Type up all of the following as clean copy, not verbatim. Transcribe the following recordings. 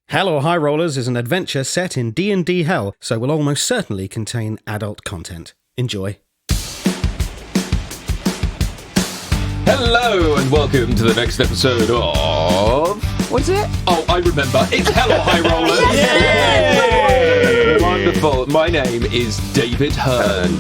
Hell or High Rollers is an adventure set in D&D Hell, so will almost certainly contain adult content. Enjoy. Hello and welcome to the next episode of... What is it? Oh, I remember. It's Hell or High Rollers. Yay! Wonderful. My name is David Hearn.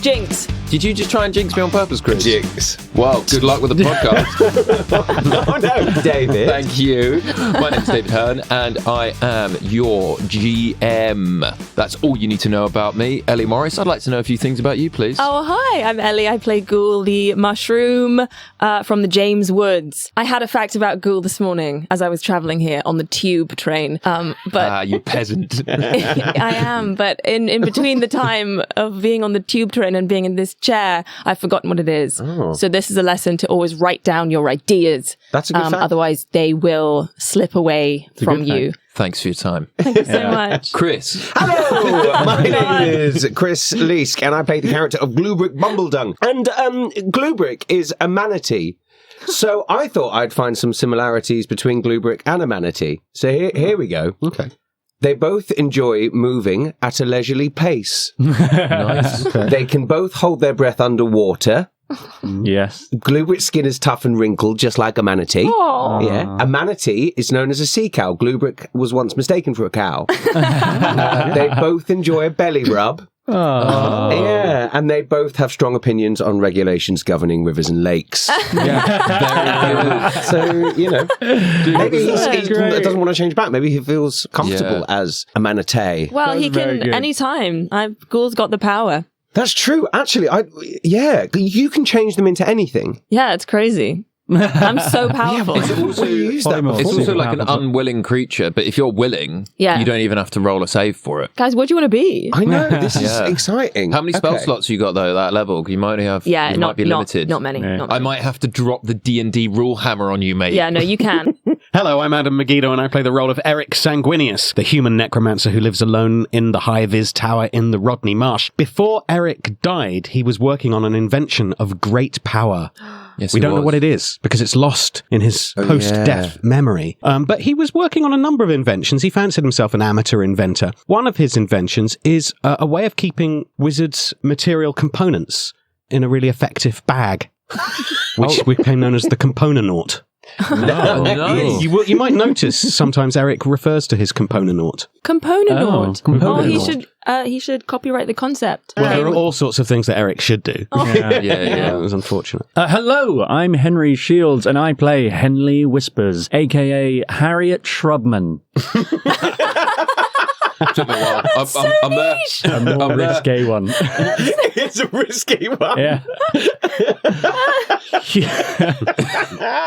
Jinx. Did you just try and jinx me on purpose, Chris? Jinx. Well, good luck with the podcast. No, David. Thank you. My name's David Hearn, and I am your GM. That's all you need to know about me. Ellie Morris, I'd like to know a few things about you, please. Oh, hi. I'm Ellie. I play Ghoul, the mushroom from the James Woods. I had a fact about Ghoul this morning as I was traveling here on the tube train. But you peasant. I am, but in between the time of being on the tube train and being in this chair, I've forgotten what it is. Oh. So this is a lesson to always write down your ideas. That's a good fact. Otherwise, they will slip away from you. Thanks for your time. Thank you so much. Chris. Hello, my name is Chris Leask, and I play the character of GlueBrick Bumbledung. And GlueBrick is a manatee. So I thought I'd find some similarities between GlueBrick and a manatee. So here we go. Okay. They both enjoy moving at a leisurely pace. Nice. Okay. They can both hold their breath underwater. Yes. GlueBrick's skin is tough and wrinkled, just like a manatee. Aww. Yeah. A manatee is known as a sea cow. GlueBrick was once mistaken for a cow. They both enjoy a belly rub. Oh. Yeah, and they both have strong opinions on regulations governing rivers and lakes. Yeah. So, you know, maybe he doesn't want to change back. Maybe he feels comfortable as a manatee. Well, he can anytime. Ghoul's got the power. That's true. Actually, you can change them into anything. Yeah, it's crazy. I'm so powerful. It's also like an unwilling creature, but if you're willing, you don't even have to roll a save for it. Guys, what do you want to be? I know, this is exciting. How many spell slots you got, though, that level? You might only have... you might be limited. Not many. Yeah. Not many. I might have to drop the D&D rule hammer on you, mate. Yeah, no, you can. Hello, I'm Adam Megiddo, and I play the role of Eric Sanguinious, the human necromancer who lives alone in the High-Vis Tower in the Rodney Marsh. Before Eric died, he was working on an invention of great power. Yes, we don't know what it is, because it's lost in his post-death memory. But he was working on a number of inventions. He fancied himself an amateur inventor. One of his inventions is a way of keeping wizards' material components in a really effective bag, which became known as the Compononaut. No. You might notice sometimes Eric refers to his Compononaut. Compononaut. Compononaut. He should copyright the concept. Well, there are all sorts of things that Eric should do. Yeah. It was unfortunate. Hello, I'm Henry Shields, and I play Henley Whispers, a.k.a. Harriet Shrubman. Took me a while. I'm there. A more risque one. It's a risky one. Yeah.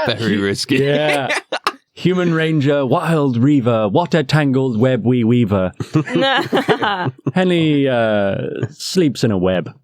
Very risky. Yeah. Human Ranger, Wild Reaver, what a tangled web we weaver. Henley sleeps in a web.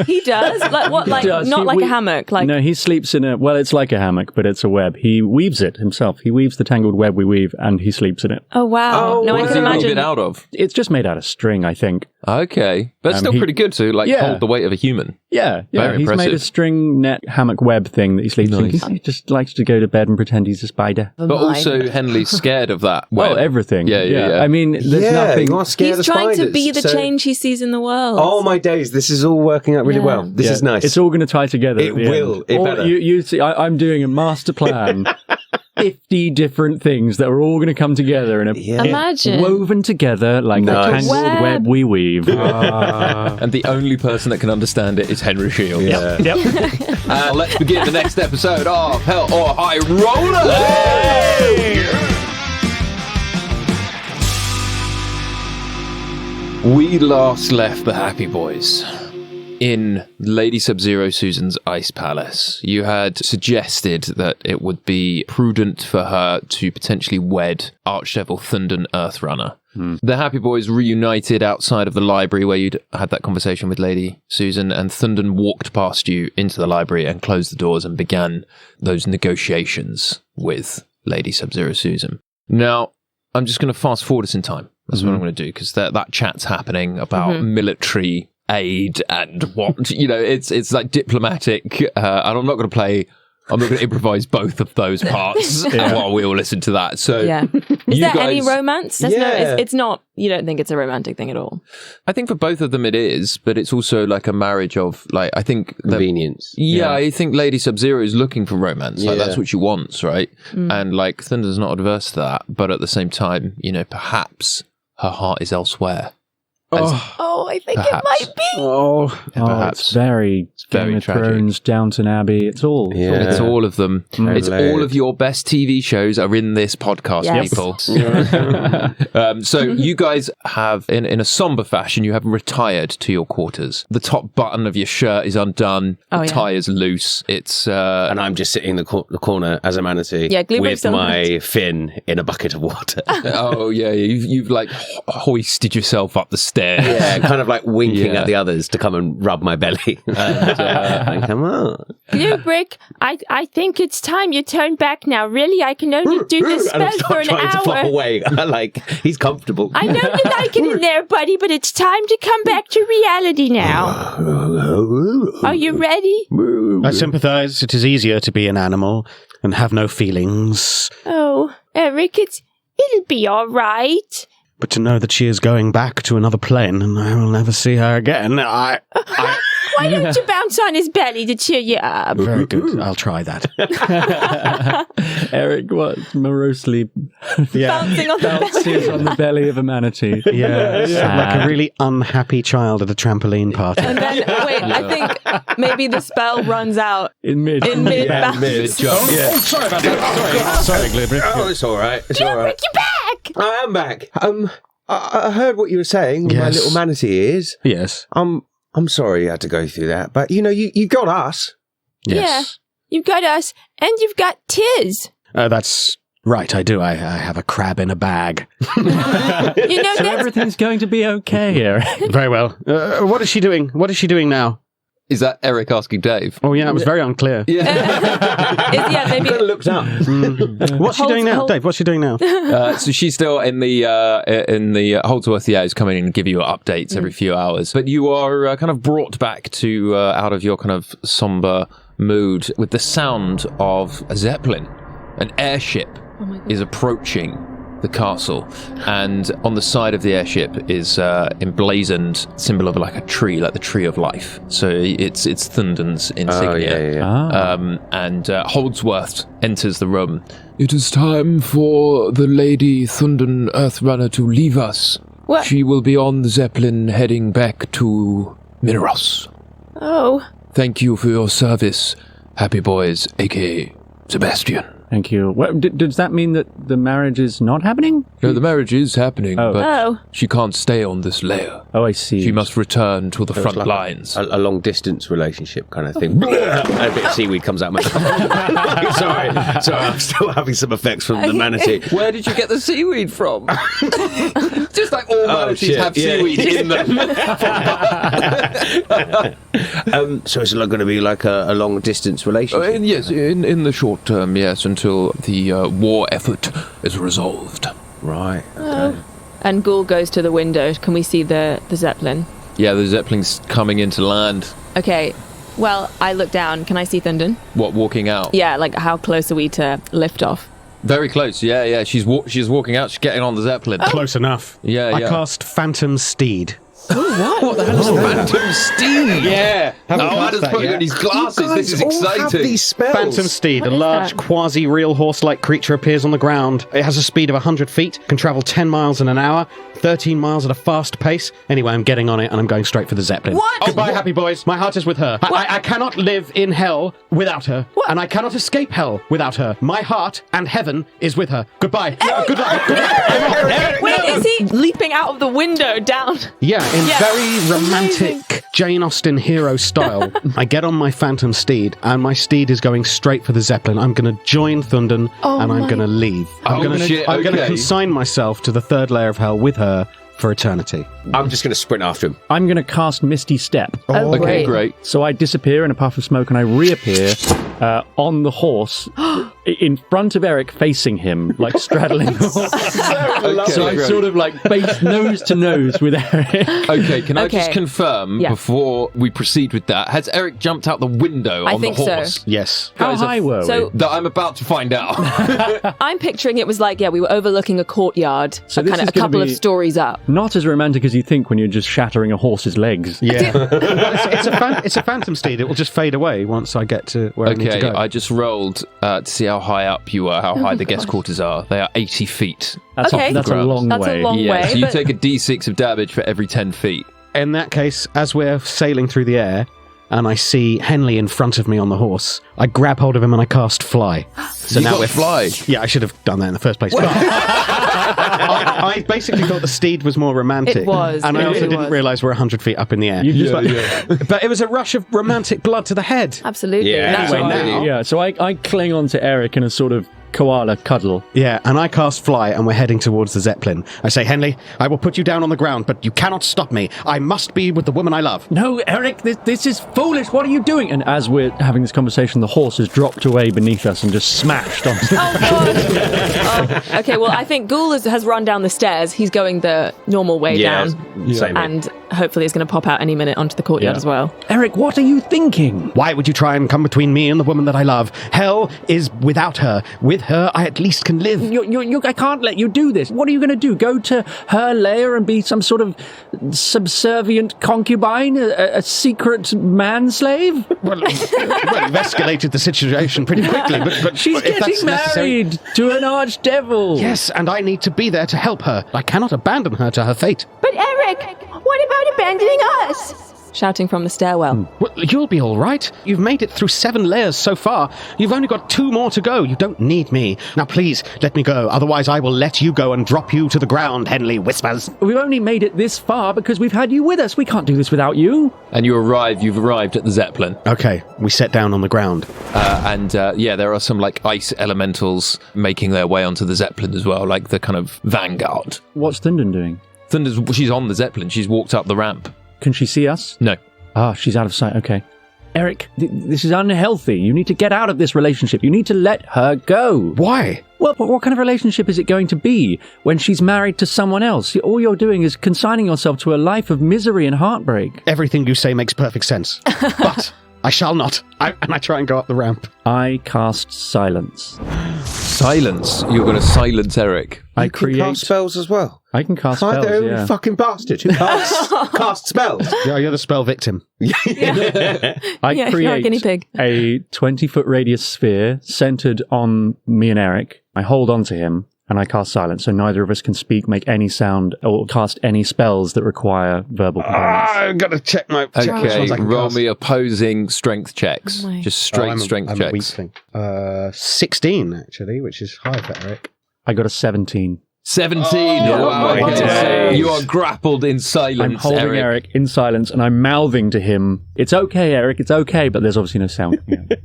He does? Like what? Like not like a hammock? Like no, he sleeps in it's like a hammock, but it's a web. He weaves it himself. He weaves the tangled web we weave, and he sleeps in it. Oh wow! No, I can imagine. Weave it out of? It's just made out of string, I think. Okay, but it's still pretty good to hold the weight of a human. Yeah. Very he's impressive. made a string net hammock web thing that he sleeps in. He just likes to go to bed and pretend he's a spider. But also, Henley's scared of that web. Well, everything. Yeah. I mean, there's nothing. You are scared He's of trying spiders, to be the change he sees in the world. Oh my days, this is all working out really well. This is nice. It's all going to tie together. It will. It better. You see, I'm doing a master plan. 50 different things that are all going to come together in a Imagine. woven together like the tangled web we weave. And the only person that can understand it is Henry Shields. Yeah. Yep. Let's begin the next episode of Hell or High Rollers. We last left the Happy Boys in Lady Subzero Susans' Ice Palace. You had suggested that it would be prudent for her to potentially wed Archdevil Thundun Earthrunner. The Happy Boys reunited outside of the library where you'd had that conversation with Lady Susan, and Thundun walked past you into the library and closed the doors and began those negotiations with Lady Subzero Susan. Now, I'm just going to fast forward us in time. That's what I'm going to do, because that chat's happening about military aid and what, it's like diplomatic, and I'm not going to play I'm not going to improvise both of those parts while we all listen to that. So, is there any romance? It's not. You don't think it's a romantic thing at all? I think for both of them it is, but it's also like a marriage of like I think convenience. I think Lady Subzero is looking for romance. Like that's what she wants, right? And like Thunder's not adverse to that, but at the same time, perhaps her heart is elsewhere. I think it might be. It's very Game of Thrones, Downton Abbey. It's all. It's all of them. It's all of your best TV shows are in this podcast, people. So you guys have, in a somber fashion, you have retired to your quarters. The top button of your shirt is undone. The tie is loose. It's and I'm just sitting in the corner as a manatee with my fin in a bucket of water. You've like hoisted yourself up the stairs. Yeah, kind of like winking at the others to come and rub my belly. And come on. GlueBrick, I think it's time you turn back now. Really, I can only do this spell for an trying hour. To flop away. Like, he's comfortable. I know you like it in there, buddy, but it's time to come back to reality now. Are you ready? I sympathize. It is easier to be an animal and have no feelings. Oh, Eric, it'll be all right. But to know that she is going back to another plane and I will never see her again, Why don't you bounce on his belly to cheer you up? Very good. I'll try that. Eric was morosely Bouncing on the belly of a manatee. Like a really unhappy child at a trampoline party. And then, I think maybe the spell runs out in mid bounce. mid-jump. Sorry about that. Sorry, GlueBrick. Oh, it's all right. It's all right. You're back! I am back. I heard what you were saying with my little manatee ears. Yes. I'm sorry you had to go through that, but you got us. Yes. Yeah, you've got us, and you've got Tiz. That's right, I do. I have a crab in a bag. You know, So everything's going to be okay, Eric. Very well. What is she doing? What is she doing now? Is that Eric asking Dave? Oh, yeah, it was very unclear. Maybe Kind of looked up. What's she doing now? Dave, what's she doing now? So she's still in the Holdsworth. Is coming in and give you updates every few hours. But you are kind of brought back to out of your kind of somber mood with the sound of a zeppelin. An airship is approaching the castle, and on the side of the airship is emblazoned symbol of like a tree, like the tree of life. So it's Thunden's insignia. And Holdsworth enters the room. It is time for the Lady Thunden Earthrunner to leave us. What? She will be on the zeppelin heading back to Mineros. Oh. Thank you for your service, Happy Boys, aka Sebastian. Thank you. Does that mean that the marriage is not happening? No, the marriage is happening, Oh. she can't stay on this layer. Oh, I see. She must return to the front like lines. A long distance relationship kind of thing. A bit of seaweed comes out my mouth. Sorry, I'm still having some effects from the manatee. Where did you get the seaweed from? Just like all manatees have seaweed in them. So it's not going to be like a long distance relationship? Yes, in the short term, yes, until the war effort is resolved. Right. And Ghoul goes to the window. Can we see the Zeppelin? Yeah, the Zeppelin's coming into land. Okay. Well, I look down. Can I see Thunden? What, walking out? Yeah, like how close are we to liftoff? Very close, yeah. She's walking out, she's getting on the Zeppelin. Close enough. Yeah. I cast Phantom Steed. What the hell is Phantom Steed? Yeah. Adam's putting on his glasses. This is exciting. These spells. Phantom Steed, a is large that? quasi-real horse-like creature appears on the ground. It has a speed of 100 feet, can travel 10 miles in an hour, 13 miles at a fast pace. Anyway, I'm getting on it and I'm going straight for the Zeppelin. What? Goodbye, happy boys. My heart is with her. I cannot live in hell without her. What? And I cannot escape hell without her. My heart and heaven is with her. Goodbye. Good luck. Wait, is he leaping out of the window down? Yeah, in Yeah. very romantic Jane Austen hero style. I get on my Phantom Steed, and my steed is going straight for the Zeppelin. I'm going to join Thunden, and I'm going to leave. I'm going to consign myself to the third layer of hell with her for eternity. I'm just going to sprint after him. I'm going to cast Misty Step. Oh, Okay, great. So I disappear in a puff of smoke and I reappear on the horse in front of Eric, facing him, like straddling the horse. So I'm sort of like face nose to nose with Eric. Okay, can I just confirm before we proceed with that? Has Eric jumped out the window on the horse? So. Yes. How high were we? That I'm about to find out. I'm picturing it was like, we were overlooking a courtyard, So kind of a couple of stories up. Not as romantic as you think when you're just shattering a horse's legs. Yeah. It's a phantom steed. It will just fade away once I get to where I need to go. I just rolled to see how high up you are, how high the guest quarters are. They are 80 feet. That's a long way. That's a long way. So you take a d6 of damage for every 10 feet. In that case, as we're sailing through the air, and I see Henley in front of me on the horse, I grab hold of him and I cast Fly. So you now got we're Fly. Yeah, I should have done that in the first place. I basically thought the steed was more romantic. It was. And I It also really didn't was. realise we're 100 feet up in the air. But it was a rush of romantic blood to the head. Absolutely. Yeah. That's Anyway, right. now- Yeah, so I cling on to Eric in a sort of koala cuddle. Yeah, and I cast Fly, and we're heading towards the Zeppelin. I say, Henley, I will put you down on the ground, but you cannot stop me. I must be with the woman I love. No, Eric, this is foolish. What are you doing? And as we're having this conversation, the horse has dropped away beneath us and just smashed onto the Okay, well, I think Ghoul has run down the stairs. He's going the normal way down. Same. And hopefully is going to pop out any minute onto the courtyard as well. Eric, what are you thinking? Why would you try and come between me and the woman that I love? Hell is without her. With her, I at least can live. I can't let you do this. What are you going to do? Go to her lair and be some sort of subservient concubine? A secret manslave? Well, you've escalated the situation pretty quickly, but She's if that's getting necessary- married to an archdevil. Yes, and I need to be there to help her. I cannot abandon her to her fate. But Eric, what about abandoning us? Shouting from the stairwell. Well, you'll be all right. You've made it through 7 layers so far. You've only got 2 more to go. You don't need me. Now, please, let me go. Otherwise, I will let you go and drop you to the ground, Henley Whispers. We've only made it this far because we've had you with us. We can't do this without you. And you've arrived at the Zeppelin. Okay, we set down on the ground. There are some like ice elementals making their way onto the Zeppelin as well, like the kind of vanguard. What's Thunden doing? She's on the Zeppelin. She's walked up the ramp. Can she see us? No. Ah, she's out of sight. Okay. Eric, this is unhealthy. You need to get out of this relationship. You need to let her go. Why? Well, what kind of relationship is it going to be when she's married to someone else? All you're doing is consigning yourself to a life of misery and heartbreak. Everything you say makes perfect sense. But I shall not. I try and go up the ramp. I cast silence. Silence? You're going to silence Eric? I You can cast spells as well. I can cast Hi spells, there, you yeah. fucking bastard who cast spells. Yeah, you're the spell victim. I Yeah, you're a guinea create pig. a 20-foot radius sphere centered on me and Eric. I hold on to him and I cast silence, so neither of us can speak, make any sound, or cast any spells that require verbal components. I've got to check my... check which Okay, ones I can roll cast. me opposing strength checks. Oh my. Just straight strength I'm a weak checks. thing. 16, actually, which is high for Eric. I got a 17. 17. Oh Wow. my days. You are grappled in silence, I'm holding Eric in silence and I'm mouthing to him, "It's okay, Eric, it's okay," but there's obviously no sound.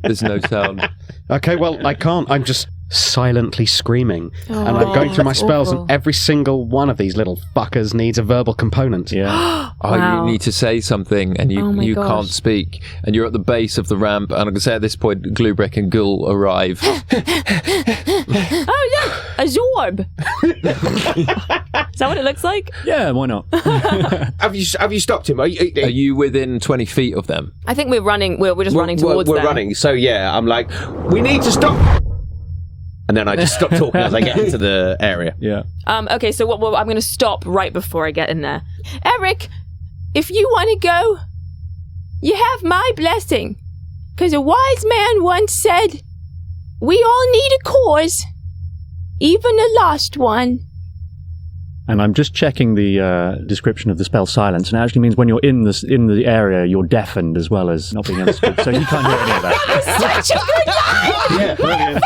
There's no sound. Okay, well, I can't. I'm just silently screaming. and I'm going through my that's spells, awful. and every single one of these little fuckers needs a verbal component. Yeah. Oh, Wow. you need to say something, and Oh my you gosh. can't speak, and you're at the base of the ramp. And I can say at this point, GlueBrick and Ghoul arrive. Oh, look, a zorb. Is that what it looks like? Yeah, why not? Have you stopped him? Are Are you within 20 feet of them? I think we're running. We're just running towards We're them. running. So yeah, I'm like, we need to stop. And then I just stop talking as I get into the area. Yeah. Okay, so what I'm going to stop right before I get in there. Eric, if you want to go, you have my blessing. Because a wise man once said, we all need a cause, even a lost one. And I'm just checking the description of the spell silence, and it actually means when you're in the area, you're deafened as well as not being understood, so you can't hear any of that. Such a good line! Yeah, brilliant.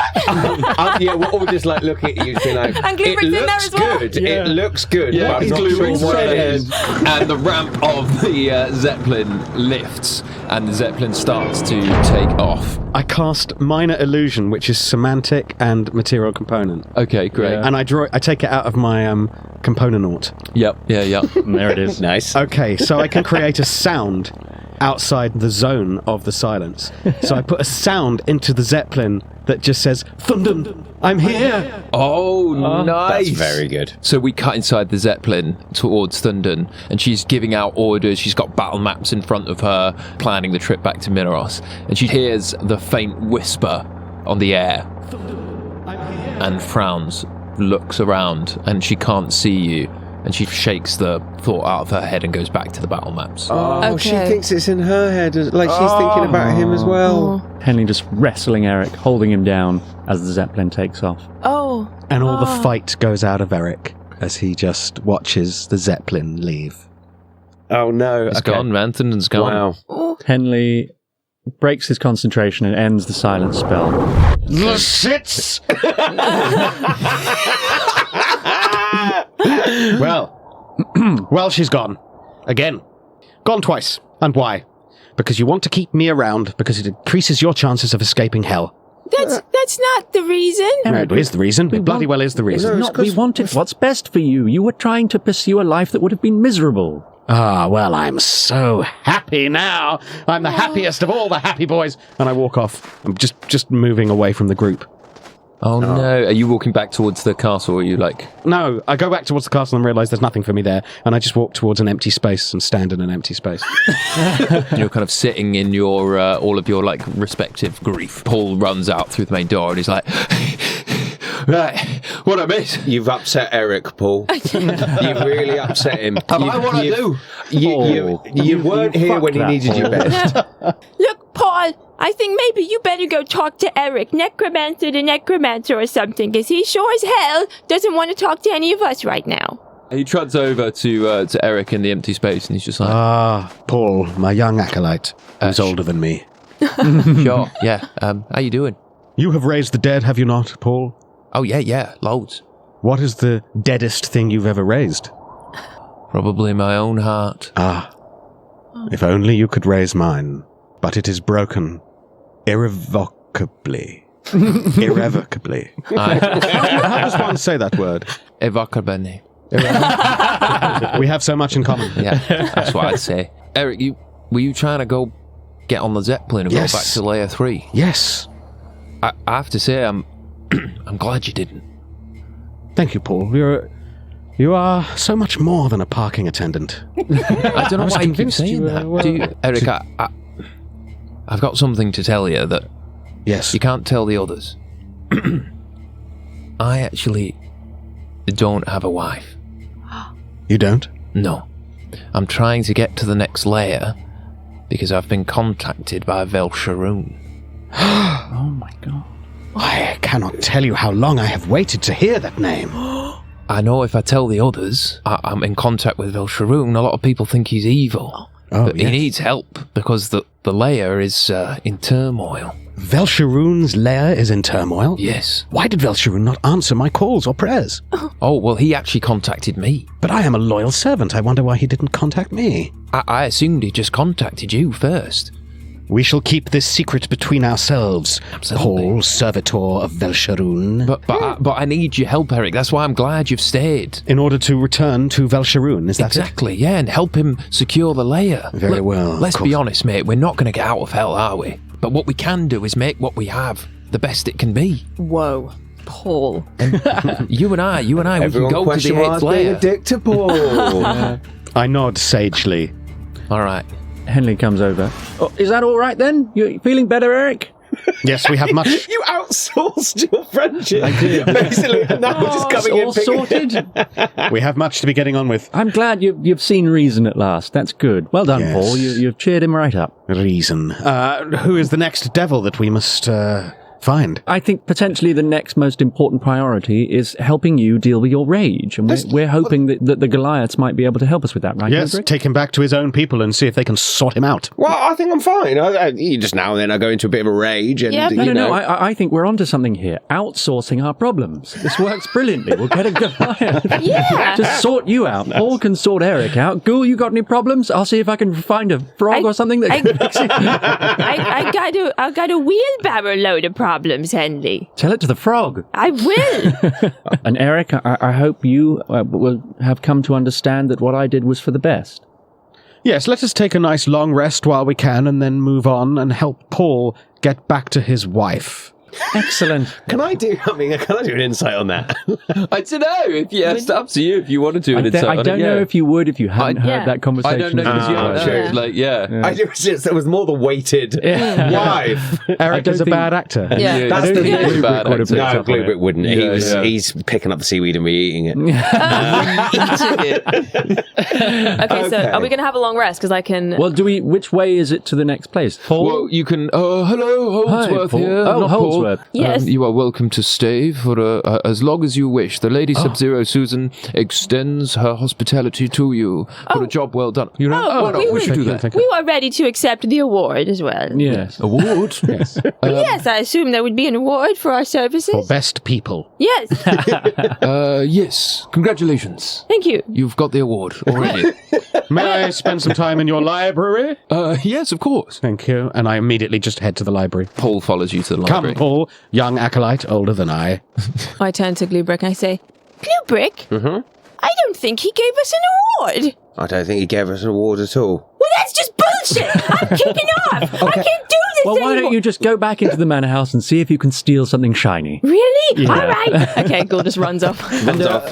Yeah, we're all just like looking at you, being like, And it GlueBrick's in there looks as well." good. Yeah. It looks good. Yeah, but I'm not GlueBrick's sure what straight it ahead, is. and the ramp of the Zeppelin lifts, and the Zeppelin starts to take off. I cast Minor Illusion, which is semantic and material component. Okay, great. Yeah. And I take it out of my component. Yep, yeah. And there it is. Nice. Okay, so I can create a sound outside the zone of the silence. So I put a sound into the Zeppelin that just says, "Thundun, I'm here." Oh, nice. That's very good. So we cut inside the Zeppelin towards Thundun, and she's giving out orders. She's got battle maps in front of her, planning the trip back to Mineros. And she hears the faint whisper on the air and frowns, looks around, and she can't see you. And she shakes the thought out of her head and goes back to the battle maps. Oh, she Okay. thinks it's in her head, like she's thinking about him as well. Henley just wrestling Eric, holding him down as the Zeppelin takes off. Oh. And all the fight goes out of Eric as he just watches the Zeppelin leave. Oh no, It's gone, man. Thundun's gone. Wow. Henley breaks his concentration and ends the silence spell. The sits! Well, she's gone. Again. Gone twice. And why? Because you want to keep me around, because it increases your chances of escaping hell. That's not the reason. It is the reason. It bloody well is the reason. Not, we wanted what's best for you. You were trying to pursue a life that would have been miserable. Ah, well, I'm so happy now. I'm the happiest of all the happy boys. And I walk off. I'm just moving away from the group. Oh no. Are you walking back towards the castle, or are you like... No, I go back towards the castle and realise there's nothing for me there. And I just walk towards an empty space and stand in an empty space. You're kind of sitting in your all of your like respective grief. Paul runs out through the main door and he's like, right, what I miss? You've upset Eric, Paul. You've really upset him. What I do? You weren't here when he needed you best. Look, Paul, I think maybe you better go talk to Eric, necromancer to necromancer or something, because he sure as hell doesn't want to talk to any of us right now. He trots over to Eric in the empty space and he's just like, Ah, Paul, my young acolyte, who's older than me. sure, yeah, how you doing? You have raised the dead, have you not, Paul? Oh yeah, loads. What is the deadest thing you've ever raised? Probably my own heart. Ah, if only you could raise mine. But it is broken. Irrevocably. Irrevocably. How does one say that word? Evocabene. We have so much in common. Yeah, that's what I'd say. Eric, were you trying to go get on the Zeppelin and Yes. go back to Layer 3? Yes. I have to say, I'm glad you didn't. Thank you, Paul. You are so much more than a parking attendant. I don't know was why you keep convinced saying you were- that. well, Do you, Eric, I've got something to tell you that Yes. you can't tell the others. I actually don't have a wife. You don't? No. I'm trying to get to the next layer because I've been contacted by Velsharoon. Oh my god. I cannot tell you how long I have waited to hear that name. I know if I tell the others I'm in contact with Velsharoon, a lot of people think he's evil. Oh, But he needs help because the layer is in turmoil. Velsharoon's lair is in turmoil? Yes. Why did Velsharoon not answer my calls or prayers? Oh, well, he actually contacted me. But I am a loyal servant. I wonder why he didn't contact me. I assumed he just contacted you first. We shall keep this secret between ourselves, Absolutely. Paul, servitor of Velsharoon. But I need your help, Eric. That's why I'm glad you've stayed. In order to return to Velsharoon, is that Exactly, yeah, and help him secure the layer. Very well, of Let's be course. honest, mate. We're not going to get out of hell, are we? But what we can do is make what we have the best it can be. Whoa, Paul. You and I, we can Everyone go to question the why I 8th was being layer. a dick to Paul. it? I nod sagely. All right. Henley comes over. Oh, is that all right then? You feeling better, Eric? Yes, we have much. You outsourced your friendship. I did. Basically, and now we're just coming in all picking- sorted. We have much to be getting on with. I'm glad you've seen reason at last. That's good. Well done, Yes. Paul. You've cheered him right up. Reason. Who is the next devil that we must find? I think potentially the next most important priority is helping you deal with your rage. And we're hoping that the Goliaths might be able to help us with that, right? Yes, GlueBrick? take him back to his own people and see if they can sort him out. Well, I think I'm fine. You just now and then I go into a bit of a rage and, Yeah, No, you know. I think we're onto something here. Outsourcing our problems. This works brilliantly. We'll get a Goliath. Yeah. Just sort you out. Paul can sort Eric out. Ghoul, you got any problems? I'll see if I can find a frog or something that can fix it. I got a wheelbarrow load of problems, Henley. Tell it to the frog. I will. And Eric, I hope you will have come to understand that what I did was for the best. Yes, let us take a nice long rest while we can and then move on and help Paul get back to his wife. Excellent. Can I do an insight on that? I don't know. It's up to you if you want to do an insight on it. I don't know if you would if you hadn't heard that conversation. I don't know because you haven't heard. I do. There was more the weighted wife. Eric is a bad actor. Yeah. That's the thing. bad actor. No, GlueBrick wouldn't. He's picking up the seaweed and re-eating it. Okay, so are we going to have a long rest? Because I can... Well, which way is it to the next place? Paul? Well, you can... hello, Holdsworth here. Oh, not Holdsworth. Paul. Yes. You are welcome to stay for as long as you wish. The Lady Subzero Susan extends her hospitality to you for a job well done. You know? We should do that. We were ready to accept the award as well. Yes. Award? Yes. Yes, I assume there would be an award for our services. For best people. Yes. Yes. Congratulations. Thank you. You've got the award already. May I spend some time in your library? Yes, of course. Thank you. And I immediately just head to the library. Paul follows you to the Come, library. Paul, young acolyte, older than I. I turn to GlueBrick and I say, GlueBrick? I don't think he gave us an award. I don't think he gave us an award at all. Well, that's just bullshit. I'm kicking off. I can't do this Well, why anymore. don't you just go back into the manor house and see if you can steal something shiny? Really? All right. okay, Ghoul just runs off.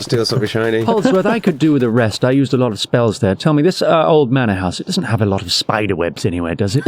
Steal something shiny. Holdsworth, I could do with a rest. I used a lot of spells there. Tell me, this old manor house, it doesn't have a lot of spider webs anywhere, does it?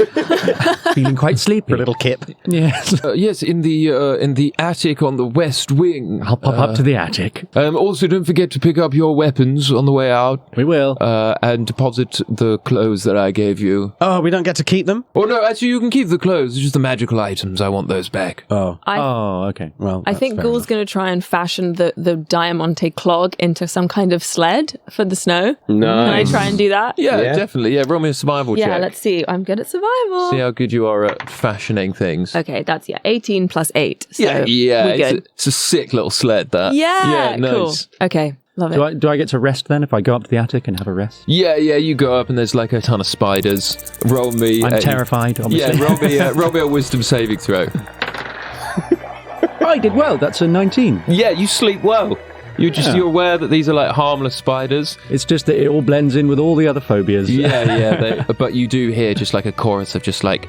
Feeling quite sleepy. For a little kip. Yes. Yes, in the attic on the west wing. I'll pop up to the attic. Also, don't forget to pick up your weapons on the way out. We will. And deposit the clothes that I gave you. Oh, we don't get to keep them? Oh, no, actually, you can keep the clothes. It's just the magical items. I want those back. Oh. Okay. Well, I think Ghoul's going to try and fashion the Diamante clog into some kind of sled for the snow. Nice. Can I try and do that? Yeah, Yeah. definitely. Yeah, roll me a survival check. Yeah, let's see. I'm good at survival. See how good you are at fashioning things. Okay, that's 18 plus 8. So Yeah, we're good. it's a sick little sled, that. Yeah, nice. cool. Okay, love it. Do I get to rest then if I go up to the attic and have a rest? Yeah, you go up and there's like a ton of spiders. Roll me. I'm terrified, obviously. Yeah, roll me a wisdom saving throw. I did well. That's a 19. Yeah, you sleep well. You're aware that these are like harmless spiders. It's just that it all blends in with all the other phobias. Yeah. But you do hear just like a chorus of just like.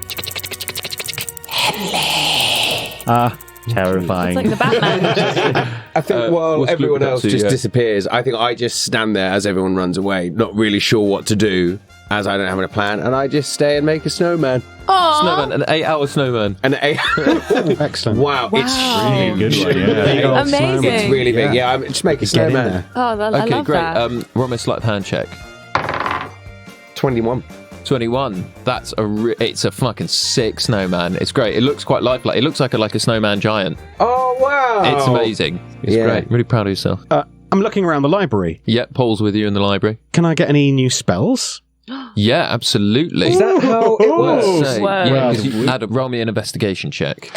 Terrifying. It's like the Batman. I think while what's everyone GlueBrick up else to, just yeah? disappears, I think I just stand there as everyone runs away, not really sure what to do, as I don't have a plan, and I just stay and make a snowman. Snowman, an 8-hour snowman. And Excellent. wow, it's Really good one, yeah. Big old Amazing. snowman. it's really big. Yeah, I'm just make a Get in snowman. there. Oh, I Okay, love great. that. Roll me a sleight of hand check. 21. 21. That's it's a fucking sick snowman. It's great. It looks quite lifelike. It looks like a snowman giant. Oh wow! It's amazing. It's Yeah. great. Really proud of yourself. I'm looking around the library. Yeah, Paul's with you in the library. Can I get any new spells? Yeah, absolutely. Is that how it works? Say, Whoa. yeah, 'cause Adam, roll me an investigation check.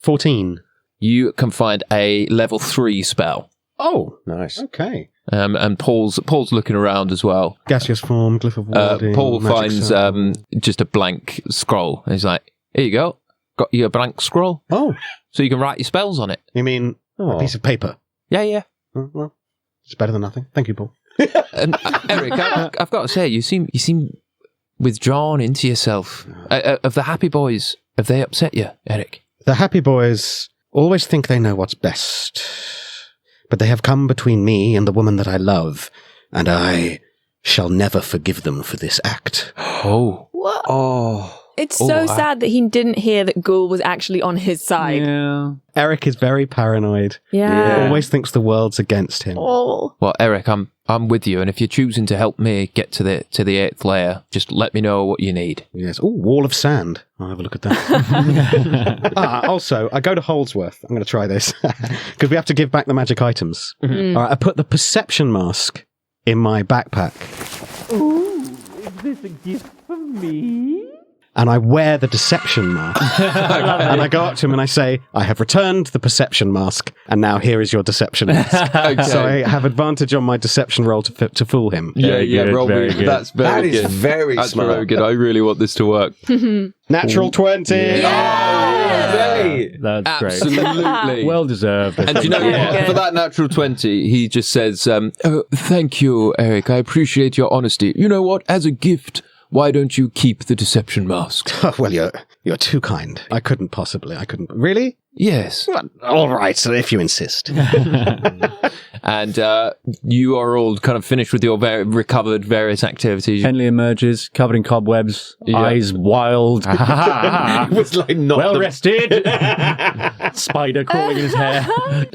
14. You can find a level 3 spell. Oh, Nice. okay. And Paul's looking around as well. Gaseous form, glyph of warding. Paul magic finds circle. just a blank scroll. And he's like, here you go. Got you a blank scroll. Oh, So you can write your spells on it. you mean a piece of paper? Yeah. Oh, well, it's better than nothing. Thank you, Paul. And Eric, I've got to say, you seem withdrawn into yourself. Of the happy boys, have they upset you, Eric? The happy boys always think they know what's best, but they have come between me and the woman that I love, and I shall never forgive them for this act. Oh. What? Oh. It's so I- sad that he didn't hear that Ghoul was actually on his side. Yeah. Eric is very paranoid. Yeah. Always thinks the world's against him. Oh. Well, Eric, I'm with you, and if you're choosing to help me get to the 8th layer, just let me know what you need. Yes. Oh, wall of sand. I'll have a look at that. Also, I go to Holdsworth. I'm going to try this because we have to give back the magic items. All right, I put the perception mask in my backpack. Ooh, is this a gift for me? And I wear the deception mask. And I go up to him and I say, I have returned the perception mask, and now here is your deception mask. Okay. So I have advantage on my deception roll to fool him. Yeah, good, roll very me. good. That's very That is good. very That's smart. very good. I really want this to work. Natural 20! Hey! That's great. Absolutely. Well deserved. And you know Yeah. what? For that natural 20, he just says, oh, thank you, Eric. I appreciate your honesty. You know what? As a gift, why don't you keep the deception mask? Well, you're You're too kind. I couldn't. Really? Yes. Well, all right, so if you insist. And you are all kind of finished with your recovered various activities. Henley emerges, covered in cobwebs, eyes wild. It was like not Well rested. Spider crawling in his hair.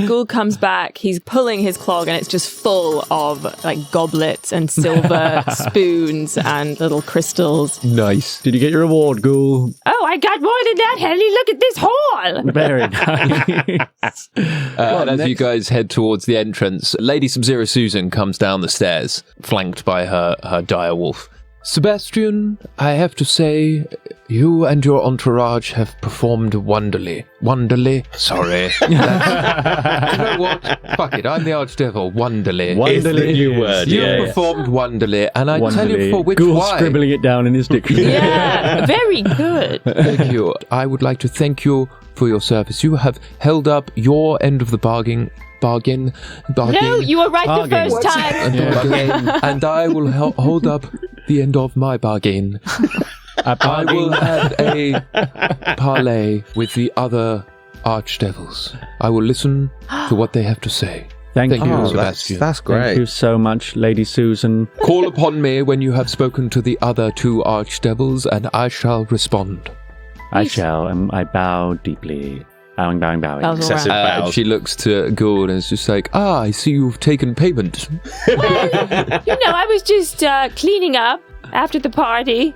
Ghoul comes back. He's pulling his clog, and it's just full of like goblets and silver spoons and little crystals. Nice. Did you get your reward, Ghoul? Oh, I got more than that, Henley. Look at this haul. Very nice. And as you guys head towards the entrance, Lady Subzero Susan comes down the stairs, flanked by her direwolf. Sebastian, I have to say, you and your entourage have performed wonderly. Sorry. You know what? Fuck it, I'm the Archdevil. Wonderly. Is the new word. You performed wonderly, and I tell you for which Ghoul why. scribbling it down in his dictionary. Yeah, very good. Thank you. I would like to thank you for your service. You have held up your end of the bargain. No, you were right the first time. And I will hold up the end of my bargain. I will have a parley with the other archdevils. I will listen to what they have to say. Thank you, you. Sebastian. That's great. Thank you so much, Lady Susan. Call upon me when you have spoken to the other two archdevils, and I shall respond. I shall, and I bow deeply. Bowing. That was all Excessive right. bows. She looks to Ghoul and is just like, I see you've taken payment. I was just cleaning up after the party.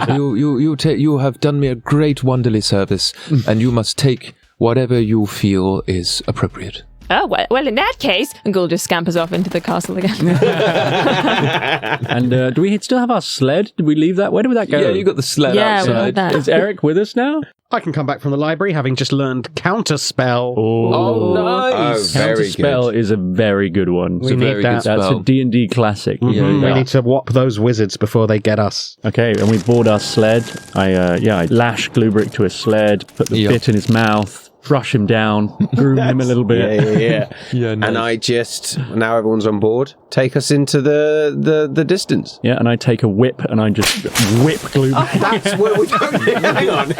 You have done me a great wonderly service, and you must take whatever you feel is appropriate. Oh, well, in that case... And Ghoul just scampers off into the castle again. And do we still have our sled? Did we leave that? Where did that go? Yeah, you got the sled Yeah, we outside. had that. Is Eric with us now? I can come back from the library having just learned Counterspell. Oh, nice. Oh, very Counterspell good. is a very good one. It's a very good That's a spell. D&D classic. Mhm, We need to whop those wizards before they get us. Okay, and we board our sled. I lash GlueBrick to a sled, put the bit in his mouth, brush him down, groom him a little bit. Yeah, nice. And I just, now everyone's on board, take us into the distance. Yeah, and I take a whip and I just whip GlueBrick. That's where we're going. Hang on.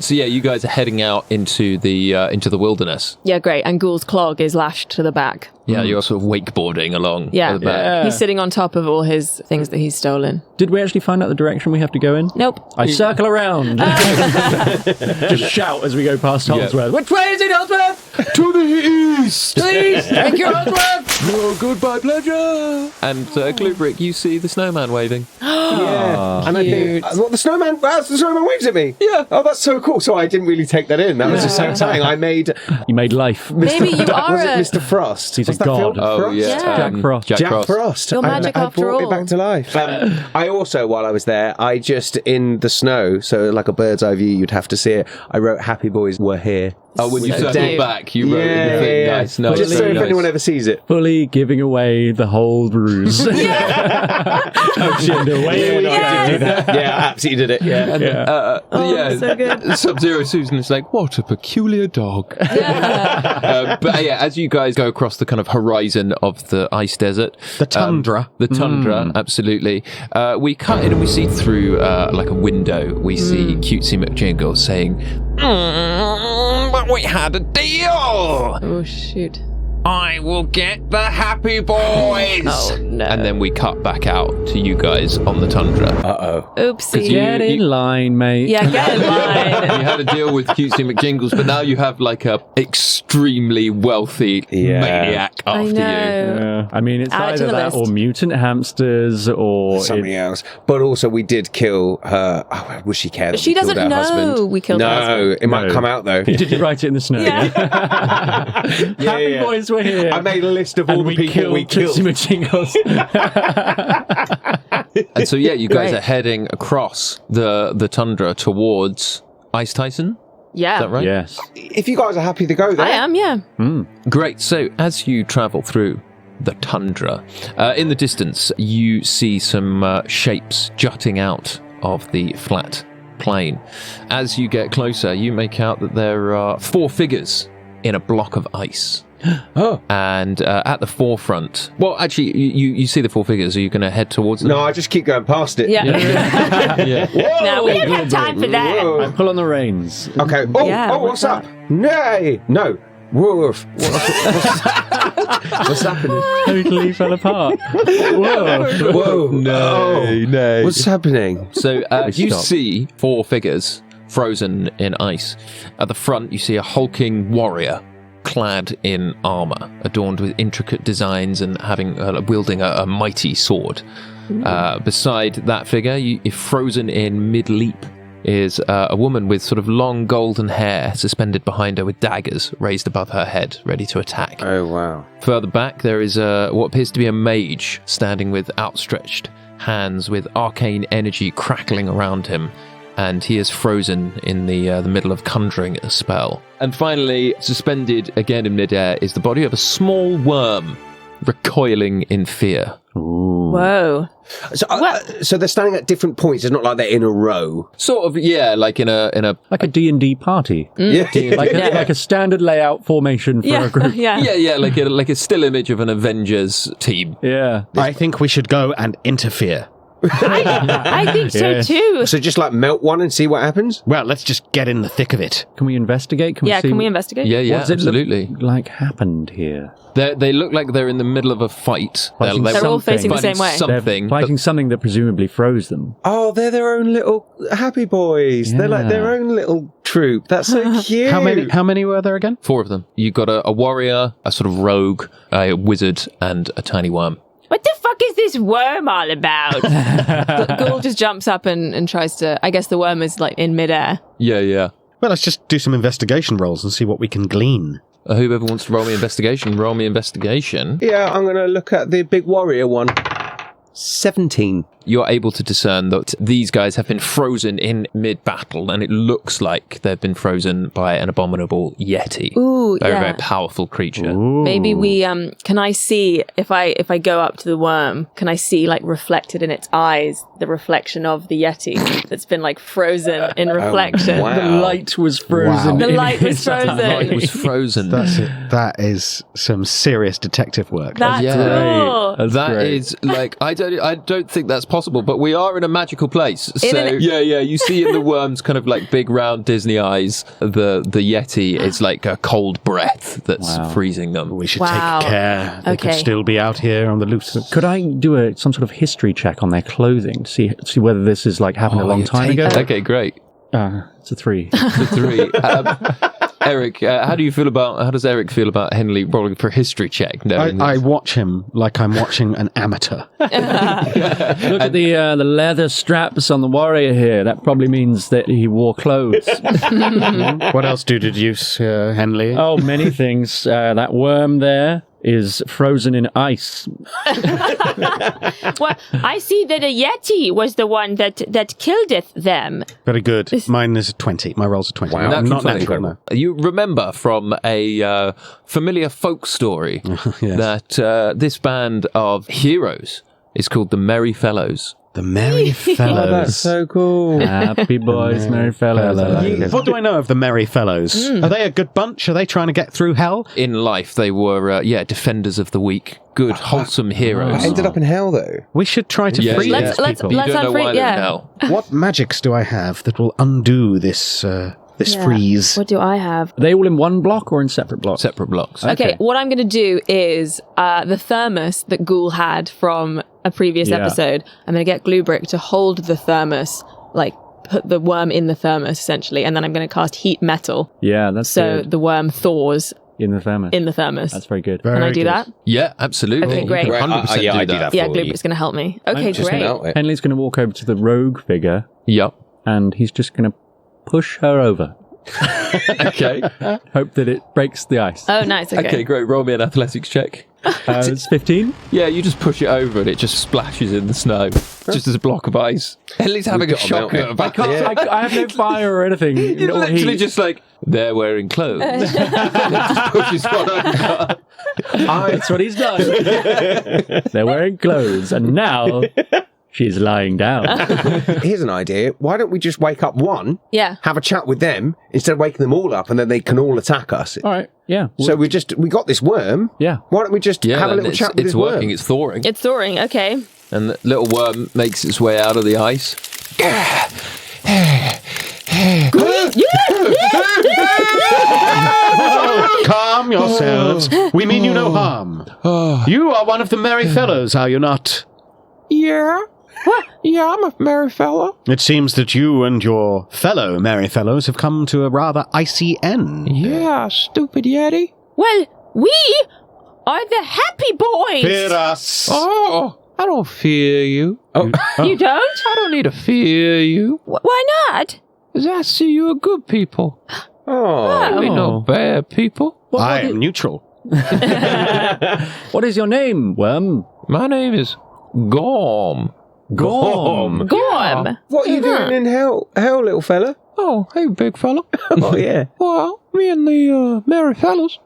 So yeah, you guys are heading out into the wilderness. Yeah, great. And Ghoul's clog is lashed to the back. Yeah, you're sort of wakeboarding along. Yeah. at the back. He's sitting on top of all his things that he's stolen. Did we actually find out the direction we have to go in? Nope. I circle around. Just shout as we go past Holdsworth. Which way is it, Holdsworth? To the east. Please, thank you, Holdsworth. Oh, goodbye, pleasure. And GlueBrick, you see the snowman waving. Yeah. And I think, what, the snowman waves at me. Yeah. Oh, that's so cool. So I didn't really take that in. That was just so exciting. I made You made life. Maybe you are was it a... Mr. Frost? He's a Was that god. film? Oh, Frost? yeah. Yeah. Jack Frost. Jack Frost. You're magic I after brought all. it back to life. I also, while I was there, I just, in the snow, so like a bird's eye view, you'd have to see it, I wrote Happy Boys Were Here. Oh, when you So circled Dave. back, you wrote in the thing. Yeah. Nice. No, Just it's so very if nice. anyone ever sees it. Fully giving away the whole ruse. Oh, shit, no way. No, I did do that. Yeah, I absolutely did it. Yeah. Yeah, so good. Sub-Zero Susan is like, what a peculiar dog. But yeah, as you guys go across the kind of horizon of the ice desert, The tundra. Absolutely. We cut in and we see through like a window. We see Cutesy McJingle saying, "But we had a deal. Oh, shoot. I will get the happy boys." Oh, no. And then we cut back out to you guys on the tundra. Oopsie. Get in line, mate. Yeah, get in line. You had a deal with Cutesy McJingles, but now you have like a extremely wealthy maniac I after you. know. Yeah. I mean, it's Add it to either the that list. or mutant hamsters or... Something else. But also, we did kill her. Oh, was she care that She we killed doesn't her know husband? we killed her No, husband. it might No. come out though. Did you write it in the snow? Happy boys were here. I made a list of all and the people we killed. Tootsie McJingles. And so, yeah, you guys Great. are heading across the tundra towards Ice Tyson. Yeah. Is that right? Yes. If you guys are happy to go there. I am, yeah. Great. So, as you travel through the tundra, in the distance, you see some shapes jutting out of the flat plain. As you get closer, you make out that there are 4 figures in a block of ice. Oh. And at the forefront, well, actually, you see the 4 figures. Are you going to head towards them? No, I just keep going past it. Yeah. Yeah. No, we don't have time for that. Whoa. I pull on the reins. Okay. Yeah, What's what's up? Nay. No. Woof. What's happening? Totally fell apart. Whoa. Whoa. No. What's happening? So you Stop. see 4 figures frozen in ice. At the front, you see a hulking warrior clad in armor, adorned with intricate designs and wielding a mighty sword. Beside that figure, frozen in mid-leap, is a woman with sort of long golden hair suspended behind her with daggers raised above her head, ready to attack. Oh, wow. Further back, there is what appears to be a mage standing with outstretched hands with arcane energy crackling around him, and he is frozen in the middle of conjuring a spell. And finally, suspended again in midair, is the body of a small worm recoiling in fear. Whoa. So they're standing at different points. It's not like they're in a row. Sort of, yeah, like in a Like a D&D party. Yeah. Like a standard layout formation for a group. Yeah. yeah, like a still image of an Avengers team. Yeah. I think we should go and interfere. I think so Yes. too. So just like melt one and see what happens? Well, let's just get in the thick of it. Can we investigate? Can Can we investigate? Yeah, What does it absolutely. look like happened here? They look like they're in the middle of a fight. Fighting They're all something. facing the same way. They're Something. fighting something that presumably froze them. Oh, they're their own little happy boys. They're like their own little troop. That's so cute. How many were there again? 4 of them. You've got a warrior, a sort of rogue, a wizard, and a tiny worm. What the fuck is this worm all about? Ghoul just jumps up and tries to. I guess the worm is like in midair. Yeah. Well, let's just do some investigation rolls and see what we can glean. Whoever wants to roll me investigation, roll me investigation. Yeah, I'm going to look at the big warrior one. 17. You're able to discern that these guys have been frozen in mid-battle, and it looks like they've been frozen by an abominable yeti. Ooh, very, yeah. very powerful creature. Maybe we can I see if I go up to the worm, can I see like reflected in its eyes the reflection of the yeti that's been like frozen in reflection. wow. The light was frozen. The in light was his eye. frozen. It was frozen. That's it. That is some serious detective work. That's cool. That's That great. is like I don't think that's possible, but we are in a magical place. In So an- yeah, you see in the worm's kind of like big round Disney eyes, the yeti is like a cold breath that's freezing them. We should Wow. take care. They could Okay. still be out here on the loose. Could I do some sort of history check on their clothing to see whether this has like happened a long time ago? Okay, great. It's a 3. The 3. Eric, how does Eric feel about Henley rolling for a history check? I watch him like I'm watching an amateur. Look at the leather straps on the warrior here. That probably means that he wore clothes. What else do you deduce, Henley? Oh, many things. That worm there is frozen in ice. Well, I see that a yeti was the one that killeth them. Very good. Mine is a 20. My roll's a 20. Wow. Not Natural natural, 20. no. You remember from a familiar folk story that this band of heroes is called the Merry Fellows. The Merry Fellows. That's so cool. Happy boys, merry fellows. I like it. What do I know of the Merry Fellows? Are they a good bunch? Are they trying to get through hell? In life, they were defenders of the weak, good, wholesome heroes. Ended up in hell, though. We should try to Yeah, free yeah. these Let's people. You don't know unfree. why they're in Yeah. hell. What magics do I have that will undo this freeze? What do I have? Are they all in one block or in separate blocks? Separate blocks. Okay, what I'm going to do is the thermos that Ghoul had from a previous episode. I'm going to get GlueBrick to hold the thermos, like put the worm in the thermos essentially, and then I'm going to cast heat metal Yeah, that's so good. the worm thaws In the thermos. in the thermos. That's very good. Can I do that? Yeah, absolutely. Okay, great. You can 100% Yeah, I do do that. that. Yeah, for GlueBrick's going to help me. Okay, Just great. melt it. Henley's going to walk over to the rogue figure Yep. and he's just going to push her over. Okay. Hope that it breaks the ice. Oh, nice. Okay. Okay, great. Roll me an athletics check. It's 15. Yeah, you just push it over and it just splashes in the snow, just as a block of ice. Henley's having a got to shock melt at it. back. I have no fire or anything. You're No literally heat. just like, they're wearing clothes. It just pushes one over. That's what he's done. They're wearing clothes, and now she's lying down. Here's an idea. Why don't we just wake up one, Yeah. have a chat with them, instead of waking them all up, and then they can all attack us? All right. Yeah. So we got this worm. Yeah. Why don't we just have a little chat with this worm? It's working. It's thawing. It's thawing. Okay. And the little worm makes its way out of the ice. Calm yourselves. We mean you no harm. You are one of the merry fellows, are you not? Yeah. What? Yeah, I'm a merry fellow. It seems that you and your fellow merry fellows have come to a rather icy end. Yeah, stupid Yeti. Well, we are the happy boys. Fear us. Oh, I don't fear you. You don't? I don't need to fear you. Why not? Because I see you are good people. Oh. We no bad people. I am neutral. What is your name, worm? My name is Gorm. Gorm. Gorm. What are you doing in hell, little fella? Oh, hey, big fella. Oh, yeah. Well, me and the merry fellows,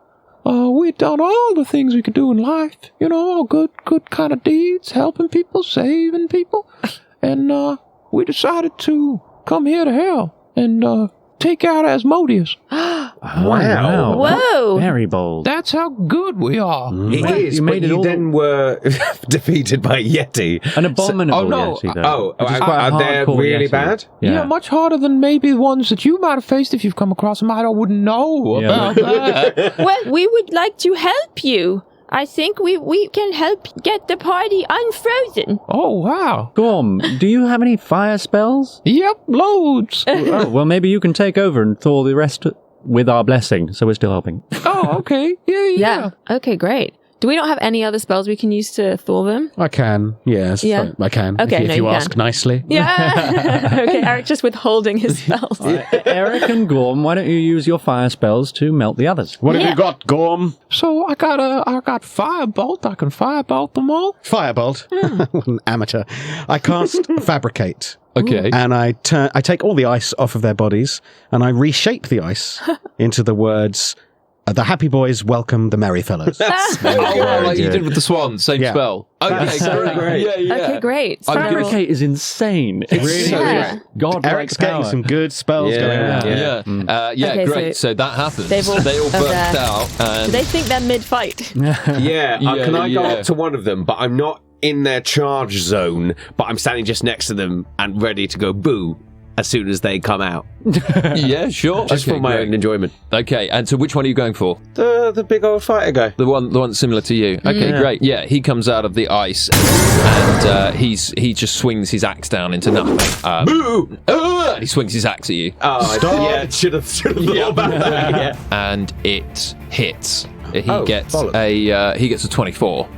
we've done all the things we could do in life. You know, all good kind of deeds, helping people, saving people. And we decided to come here to hell and take out Asmodeus. Wow. Whoa. Very bold. That's how good we are. It is, You but made it you all- then were defeated by Yeti. An abominable oh, no. Yeti, though. Oh, Which is quite a are they hardcore really Yeti. bad? Yeah. much harder than maybe the ones that you might have faced if you've come across them. I wouldn't know Yeah. about that. Well, we would like to help you. I think we can help get the party unfrozen. Oh, wow. Gorm, do you have any fire spells? Yep, loads. Oh, well, maybe you can take over and thaw the rest with our blessing, so we're still helping. Oh, okay. Yeah. Yeah. Okay, great. Do we not have any other spells we can use to thaw them? I can, yes. Yeah. I can. Okay, if no, you you ask can. nicely. Yeah. Okay, Eric just withholding his spells. Eric and Gorm, why don't you use your fire spells to melt the others? What have Yeah. you got, Gorm? So I got Firebolt. I can firebolt them all. Firebolt. What an amateur. I cast Fabricate. Okay. And I take all the ice off of their bodies and I reshape the ice into the words, the happy boys welcome the merry fellows. Like you did with the swan, same Yeah. spell. Okay, That's so great. Yeah. Okay, great. So, Fabricate is insane. It's really Yeah. God, Eric's getting some good spells going on. Yeah, Okay, great. So that happens. they've all- they all and, burst out. And they think they're mid-fight. Yeah, Yeah, can I go yeah. up to one of them, but I'm not in their charge zone, but I'm standing just next to them and ready to go boo as soon as they come out. yeah, sure. Just Okay, for my great. own enjoyment. Okay, and so which one are you going for? The big old fighter guy. The one similar to you. Okay, great. Yeah, he comes out of the ice and he just swings his axe down into nothing. Boo! And he swings his axe at you, Oh, yeah, should have thought about that. Yeah. and it hits. He Oh, gets bollocks. a 24.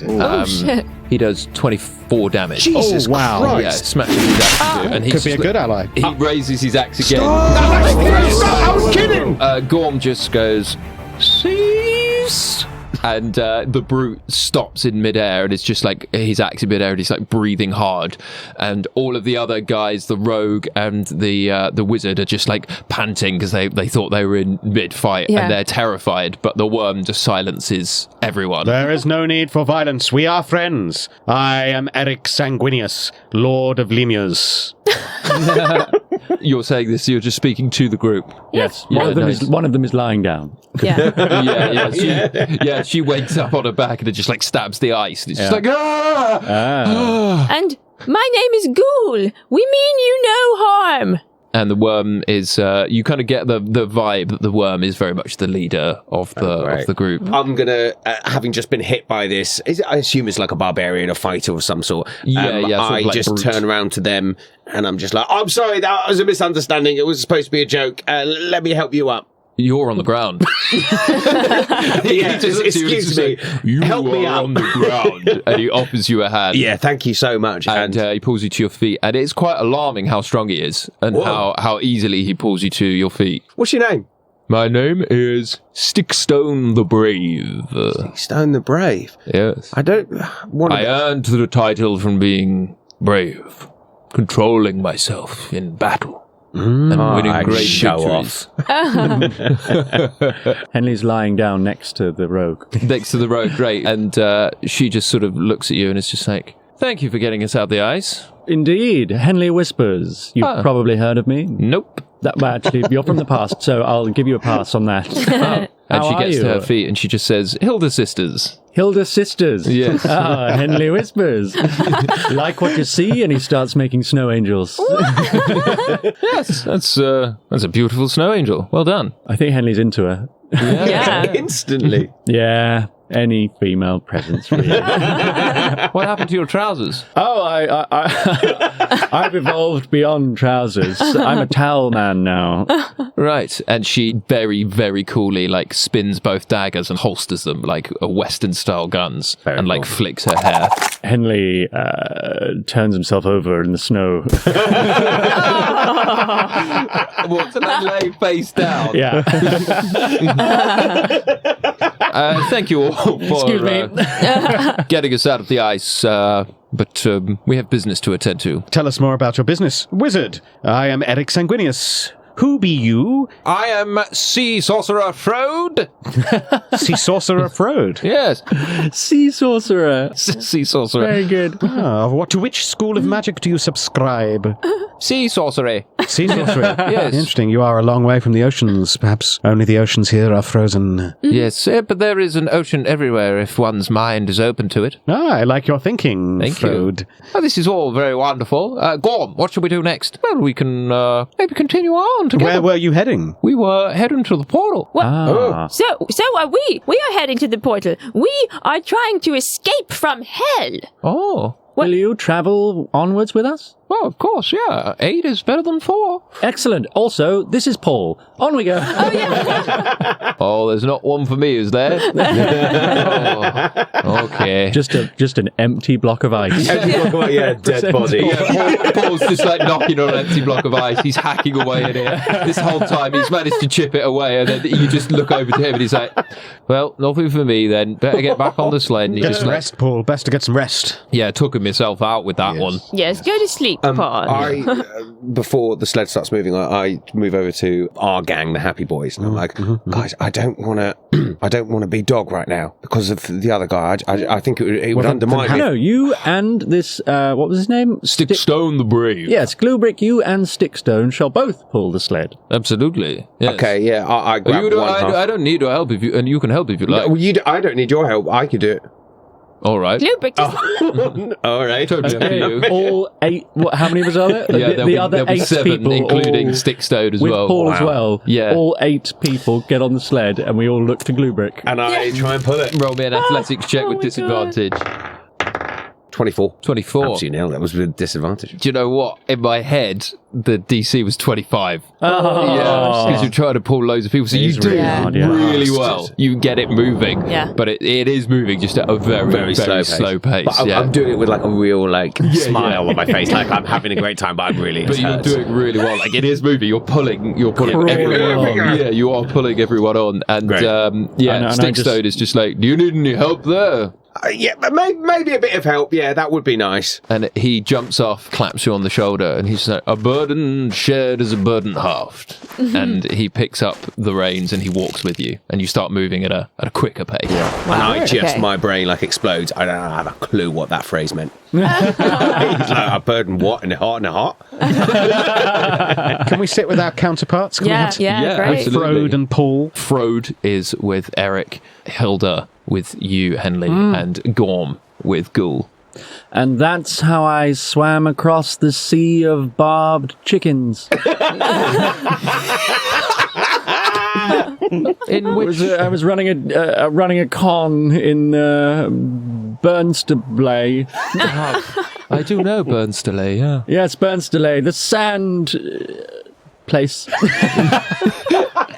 Oh, shit. He does 24 damage. Jesus wow. Christ. Yeah, smashes his axe into, and he Could be a good ally. He raises his axe again. I was kidding! Gorm just goes, cease! And the brute stops in midair and it's just like his axe in midair and he's like breathing hard. And all of the other guys, the rogue and the wizard, are just like panting because they thought they were in mid-fight Yeah. and they're terrified. But the worm just silences everyone. There is no need for violence. We are friends. I am Eric Sanguinious, Lord of Lemures. You're saying this, you're just speaking to the group. Yes, Yeah, nice. one of them is lying down. Yeah. She wakes up on her back and it just like stabs the ice. And it's just like, ah! And my name is Ghoul. We mean you no harm. And the worm is, you kind of get the vibe that the worm is very much the leader of the group. I'm gonna, having just been hit by this, I assume it's like a barbarian, a fighter of some sort. Yeah, sort of I like just brute. turn around to them and I'm just like, I'm sorry, that was a misunderstanding. It was supposed to be a joke. Let me help you up. You're on the ground. Yeah, just excuse me. You Help are me up. on the ground. And he offers you a hand. Yeah, thank you so much. And he pulls you to your feet. And it's quite alarming how strong he is and Whoa. how easily he pulls you to your feet. What's your name? My name is Stickstone the Brave. Stone the Brave. Yes. I don't want I to... earned the title from being brave, controlling myself in battle, and winning great show victories. Henley's lying down next to the rogue. Next to the road, great. And she just sort of looks at you and is just like, thank you for getting us out the ice. Indeed, Henley Whispers. You've probably heard of me. Nope. Actually, you're from the past, so I'll give you a pass on that. And How she are gets you? to her feet and she just says, Hilda Sisters. Hilda Sisters. Yes. Henley Whispers. Like what you see, and he starts making snow angels. Yes, that's a beautiful snow angel. Well done. I think Henley's into her. Yeah. Instantly. Yeah, any female presence, really. What happened to your trousers? Oh, I've evolved beyond trousers. I'm a towel man now. Right. And she very, very coolly spins both daggers and holsters them like Western style guns and flicks her hair. Henley turns himself over in the snow. What, to lay face down? Yeah. Thank you all for getting us out of the ice. But we have business to attend to. Tell us more about your business. Wizard, I am Eric Sanguinious. Who be you? I am Sea Sorcerer Frode. Sea Sorcerer Frode. Yes. Sea sorcerer. Sea Sorcerer. Very good. To which school of magic do you subscribe? Sea Sorcery. Sea Sorcery. Yes. Interesting. You are a long way from the oceans. Perhaps only the oceans here are frozen. Yes, but there is an ocean everywhere if one's mind is open to it. I like your thinking, Thank Frode. you. Oh, this is all very wonderful. Gorm, what should we do next? Well, we can maybe continue on together. Where were you heading? We were heading to the portal. So are we. We are heading to the portal. We are trying to escape from hell. Oh. Will you travel onwards with us? Well, of course, yeah. 8 is better than 4. Excellent. Also, this is Paul. On we go. Oh, yeah. Oh, there's not one for me, is there? Oh, okay. Just an empty block of ice. Dead body. Yeah, Paul's just knocking on an empty block of ice. He's hacking away at it. This whole time he's managed to chip it away, and then you just look over to him and he's like, well, nothing for me then. Better get back on the sled. And he Get just some rest, Paul. Best to get some rest. Yeah, took himself out with that one. Yes, go to sleep, Paul. Before the sled starts moving, I move over to our gang, the Happy Boys, and I'm like, guys, I don't want to be dog right now because of the other guy. I think it would undermine me. No, you and this, what was his name? Stickstone the Brave. Yes, GlueBrick, you and Stickstone shall both pull the sled. Absolutely. Yes. Okay, yeah, I grab one half. I don't need your help if you, and you can help if you like. No, I don't need your help. I could do it. All right. GlueBrick does All right. Totally up to you. All 8, how many of us are there? Yeah, the other there'll be 8 7, people, including all, Stickstone as with well. Paul as well. Yeah. All 8 people get on the sled and we all look to GlueBrick. And I try and pull it. Roll me an athletics check with disadvantage. 24. 24. Absolutely nailed. That was with disadvantage. Do you know what? In my head, the DC was 25. Oh. Yeah, because you're trying to pull loads of people. So you do hard, yeah. really well. You get it moving. Yeah. But it is moving just at a very slow pace. But I'm doing it with a real smile on my face, like I'm having a great time, but I'm really. But you're doing really well. Like it is moving. You're pulling everyone on. Yeah, you are pulling everyone on. And Stickstone is just like, do you need any help there? Yeah, but maybe a bit of help. Yeah, that would be nice. And he jumps off, claps you on the shoulder, and he's like, a burden shared is a burden halved. And he picks up the reins and he walks with you, and you start moving at a quicker pace. Wow, And my brain explodes. I don't have a clue what that phrase meant. He's like, a burden what? In a heart? Can we sit with our counterparts? Can we have Great. absolutely. Frode and Paul? Frode is with Eric, Hilda with you, Henley, and Gorm with Ghoul. And that's how I swam across the sea of barbed chickens. I was running a con in Burnstable. I do know Burnstable, yeah. Yes, Burnstable, the sand place.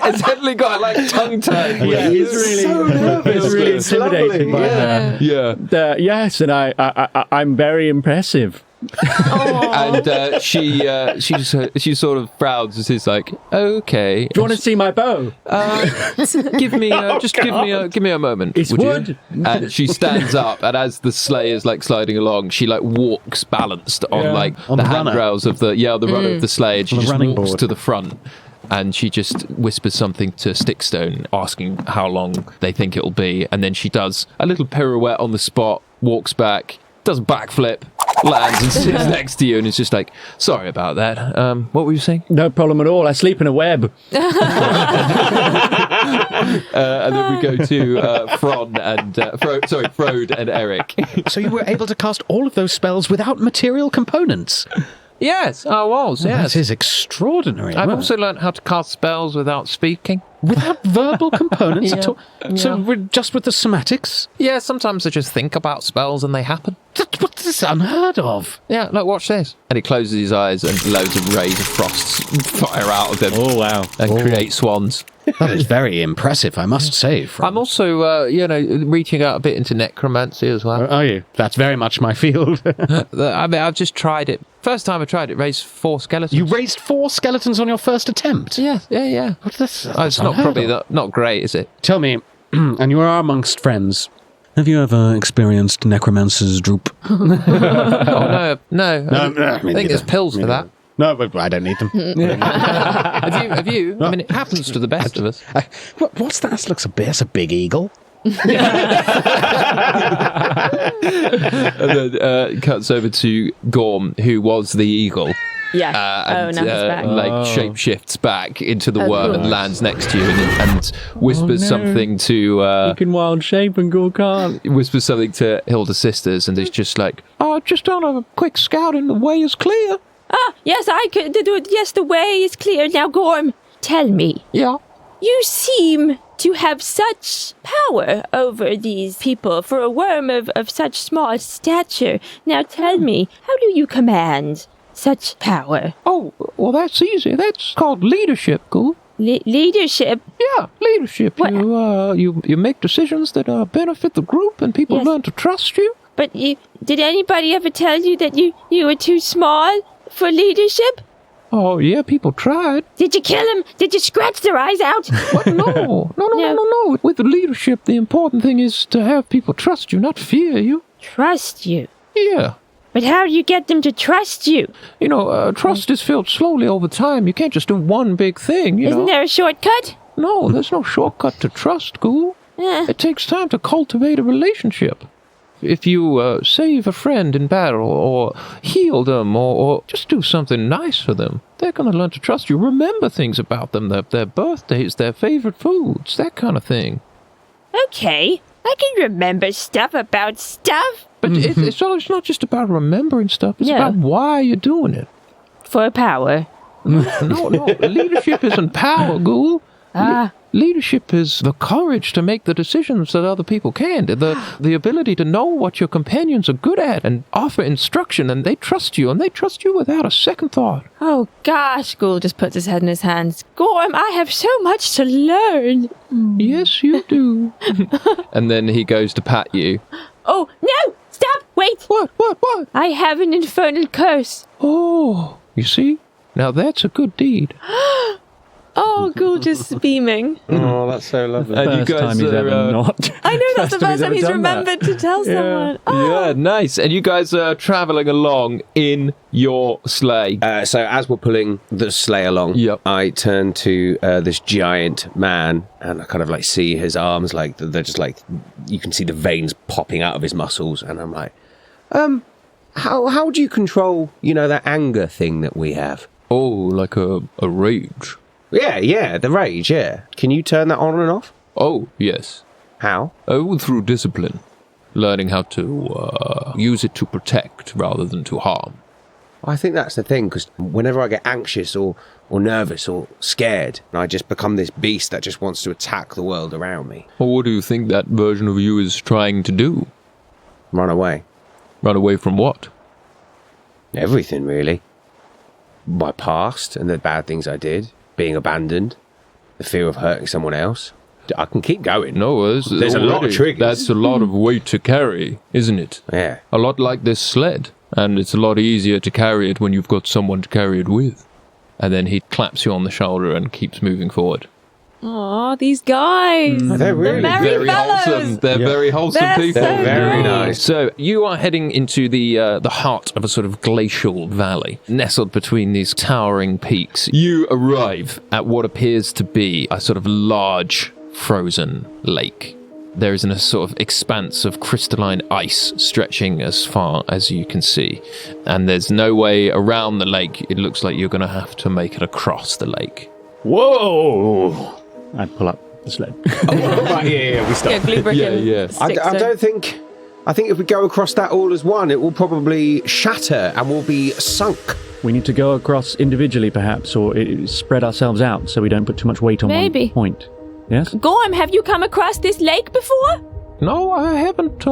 It's Henley got tongue-tied. Yeah, he's really intimidated by her. Yeah. Yes, and I'm very impressive. And she sort of frowns and she's like, okay. Do you want to see my bow? Give me a moment. It's wood. You? And she stands up, and as the sleigh is sliding along, she walks balanced on on the the handrails of the runner of the sleigh, and she On the just running walks board. to the front. And she just whispers something to Stickstone, asking how long they think it'll be. And then she does a little pirouette on the spot, walks back, does a backflip, lands and sits next to you, and it's just like, sorry about that. What were you saying? No problem at all. I sleep in a web. And then we go to Frode and Eric. So you were able to cast all of those spells without material components. Yes, I was. Yes, That is extraordinary. I've also learned how to cast spells without speaking. Without verbal components at all? So just with the somatics? Yeah, sometimes I just think about spells and they happen. What is unheard of? Yeah, look, watch this. And he closes his eyes and loads of rays of frost fire out of him. Oh, wow. And create swans. That is very impressive, I must say. I'm also, reaching out a bit into necromancy as well. Are you? That's very much my field. I mean, I've just tried it. First time I tried it, raised 4 skeletons. You raised 4 skeletons on your first attempt? Yeah. What's this? It's not probably not great, is it? Tell me, and you are amongst friends, have you ever experienced necromancer's droop? No. I think there's pills for that. No, but I don't need them. Have you? I mean, it happens to the best of us. What's that? That's a big eagle. And then cuts over to Gorm, who was the eagle. Yeah. And, now he's back. Shapeshifts back into the worm and lands next to you and whispers something to... You can wild shape and Ghoul can't. Whispers something to Hilda's sisters, and it's just like... Just on a quick scout and the way is clear. Yes, I could do it. Yes, the way is clear. Now, Gorm, tell me. Yeah. You seem to have such power over these people for a worm of such small stature. Now, tell me, how do you command such power? Oh, well, that's easy. That's called leadership, Ghoul. Leadership? Yeah, leadership. What? You make decisions that benefit the group, and people learn to trust you. But did anybody ever tell you that you were too small for leadership? Oh, yeah, people tried. Did you kill them? Did you scratch their eyes out? What? No. With the leadership, the important thing is to have people trust you, not fear you. Trust you? Yeah. But how do you get them to trust you? Trust is built slowly over time. You can't just do one big thing, Isn't there a shortcut? No, there's no shortcut to trust, Ghoul. It takes time to cultivate a relationship. If you save a friend in battle, or heal them, or just do something nice for them, they're going to learn to trust you. Remember things about them, their birthdays, their favorite foods, that kind of thing. Okay, I can remember stuff about stuff. But it's not just about remembering stuff, it's about why you're doing it. For power. No, leadership isn't power, Ghoul. Leadership is the courage to make the decisions that other people can't. The ability to know what your companions are good at and offer instruction, and they trust you without a second thought. Oh gosh, Ghoul just puts his head in his hands. Gorm, I have so much to learn. Yes, you do. And then he goes to pat you. Oh, no! Stop! Wait! What? I have an infernal curse. Oh, you see? Now that's a good deed. Oh, Ghoul just beaming. Oh, that's so lovely. And you First guys time he's ever are, not. I know that's the first time he's done that. remembered to tell someone. Oh. Yeah, nice. And you guys are travelling along in your sleigh. So as we're pulling the sleigh along, I turn to this giant man, and I kind of see his arms, they're just you can see the veins popping out of his muscles, and I'm like, how do you control, that anger thing that we have? Oh, like a rage. Yeah, the rage, yeah. Can you turn that on and off? Oh, yes. How? Oh, through discipline. Learning how to use it to protect rather than to harm. I think that's the thing, because whenever I get anxious or nervous or scared, I just become this beast that just wants to attack the world around me. Well, what do you think that version of you is trying to do? Run away. Run away from what? Everything, really. My past and the bad things I did. Being abandoned, the fear of hurting someone else. I can keep going. No, there's a lot of triggers. That's a lot of weight to carry, isn't it? Yeah. A lot like this sled. And it's a lot easier to carry it when you've got someone to carry it with. And then he claps you on the shoulder and keeps moving forward. Aw, these guys. They're really very wholesome. They're very wholesome people. They're very nice. So you are heading into the heart of a sort of glacial valley, nestled between these towering peaks. You arrive at what appears to be a sort of large frozen lake. there is a sort of expanse of crystalline ice stretching as far as you can see. And there's no way around the lake. It looks like you're going to have to make it across the lake. Whoa! I pull up the sled. We stop. Yeah, GlueBrick and sticks I don't think... I think if we go across that all as one, it will probably shatter and we'll be sunk. We need to go across individually, perhaps, or spread ourselves out so we don't put too much weight on Maybe. one point. Yes? Gorm, have you come across this lake before? No, I haven't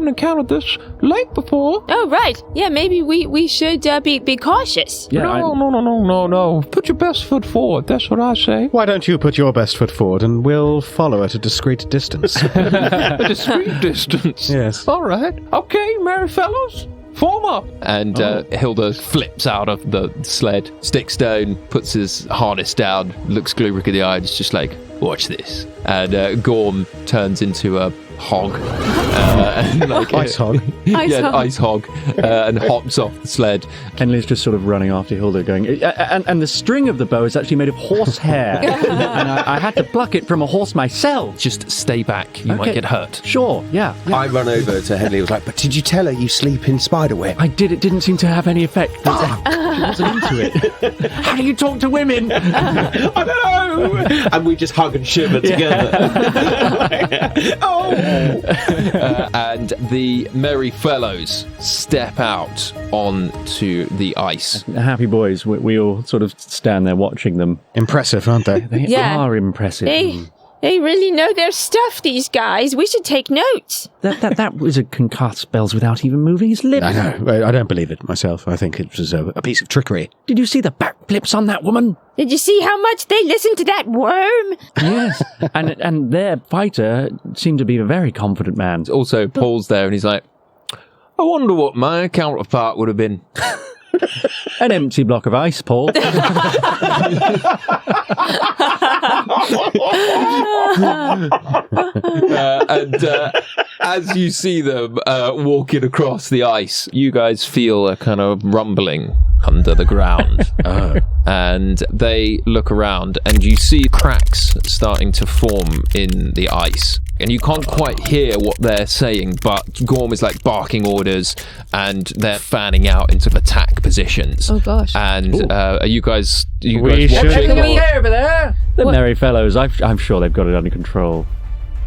encountered this lake before. Oh, right. Yeah, maybe we should be cautious. Yeah, No. Put your best foot forward. That's what I say. Why don't you put your best foot forward and we'll follow at a discreet distance? A discreet distance. Yes. All right. Okay, merry fellows. Form up. And Hilda flips out of the sled, sticks down, puts his harness down, looks GlueBrick in the eye, and is just like, watch this. And Gorm turns into a hog. Ice hog. Ice hog. And hops off the sled. Henley's just sort of running after Hilda going, and the string of the bow is actually made of horse hair. And I had to pluck it from a horse myself. Just stay back. You might get hurt. Sure, yeah. I run over to Henley. I was like, but did you tell her you sleep in spiderweb? I did. It didn't seem to have any effect. She wasn't into it. How do you talk to women? I don't know. And we just hug and shiver together. And the merry fellows step out onto the ice. Happy boys, we all sort of stand there watching them. Impressive, aren't they? They are impressive. They really know their stuff, these guys. We should take notes. That wizard can cast spells without even moving his lips. I know. I don't believe it myself. I think it was a piece of trickery. Did you see the backflips on that woman? Did you see how much they listen to that worm? Yes. and their fighter seemed to be a very confident man. Also, Paul's there and he's like, I wonder what my counterpart would have been. An empty block of ice, Paul. As you see them walking across the ice, you guys feel a kind of rumbling under the ground. And they look around and you see cracks starting to form in the ice. And you can't quite hear what they're saying, but Gorm is like barking orders and they're fanning out into attack positions. Oh gosh. And are you guys watching? Over there? The merry fellows, I'm sure they've got it under control.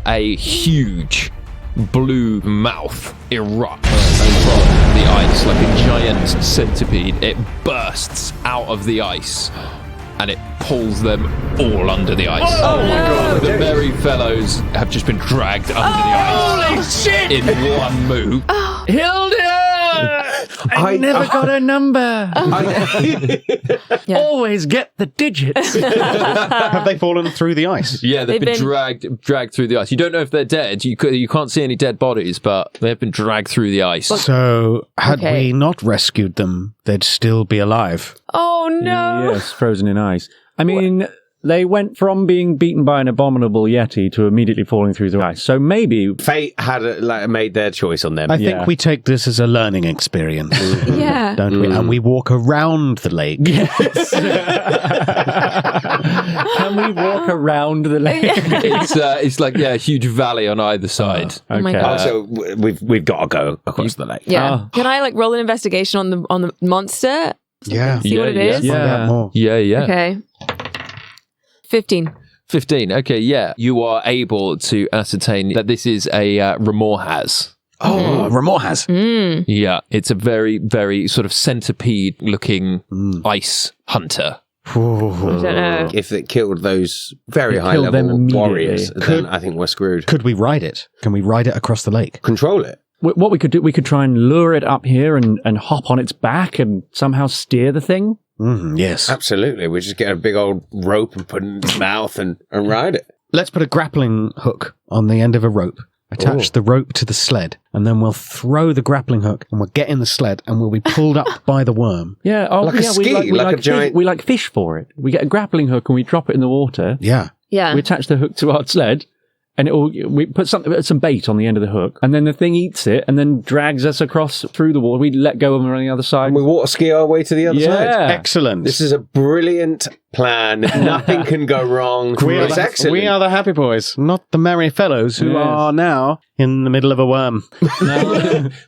A huge blue mouth erupts from the ice like a giant centipede. It bursts out of the ice and it pulls them all under the ice. Oh my God! The merry fellows have just been dragged under the ice. Holy shit! In one move. Hilda! I never got a number. Always get the digits. Have they fallen through the ice? Yeah, they've been dragged through the ice. You don't know if they're dead. You can't see any dead bodies, but they've been dragged through the ice. So, had we not rescued them, they'd still be alive. Oh no! Yes, frozen in ice. I mean, they went from being beaten by an abominable yeti to immediately falling through the ice. So maybe fate had made their choice on them. I think we take this as a learning experience. Yeah. Don't we? And we walk around the lake. Yes. Can we walk around the lake? It's like a huge valley on either side. Oh my Okay. God. So we've got to go across the lake. Yeah. Can I roll an investigation on the monster? Yeah. See what it is? Find out more. Yeah. Okay. 15. 15. Okay, yeah. You are able to ascertain that this is a Remorhaz. Oh, Remorhaz. Yeah, it's a very, very sort of centipede-looking ice hunter. I don't know. If it killed those very It killed them high-level immediately. warriors, then I think we're screwed. Could we ride it? Can we ride it across the lake? Control it. What we could do, we could try and lure it up here and hop on its back and somehow steer the thing. Yes. Absolutely. We just get a big old rope and put it in its mouth and ride it. Let's put a grappling hook on the end of a rope. Attach the rope to the sled, and then we'll throw the grappling hook, and we'll get in the sled, and we'll be pulled up by the worm. Yeah, Like a ski, we like a giant- we like fish for it. We get a grappling hook and we drop it in the water. Yeah. Yeah. We attach the hook to our sled, And we put some bait on the end of the hook, and then the thing eats it, and then drags us across through the wall. We let go of them on the other side. And we water ski our way to the other side. Excellent. This is a brilliant plan. Nothing can go wrong. It's excellent. We are the happy boys, not the merry fellows who are now in the middle of a worm.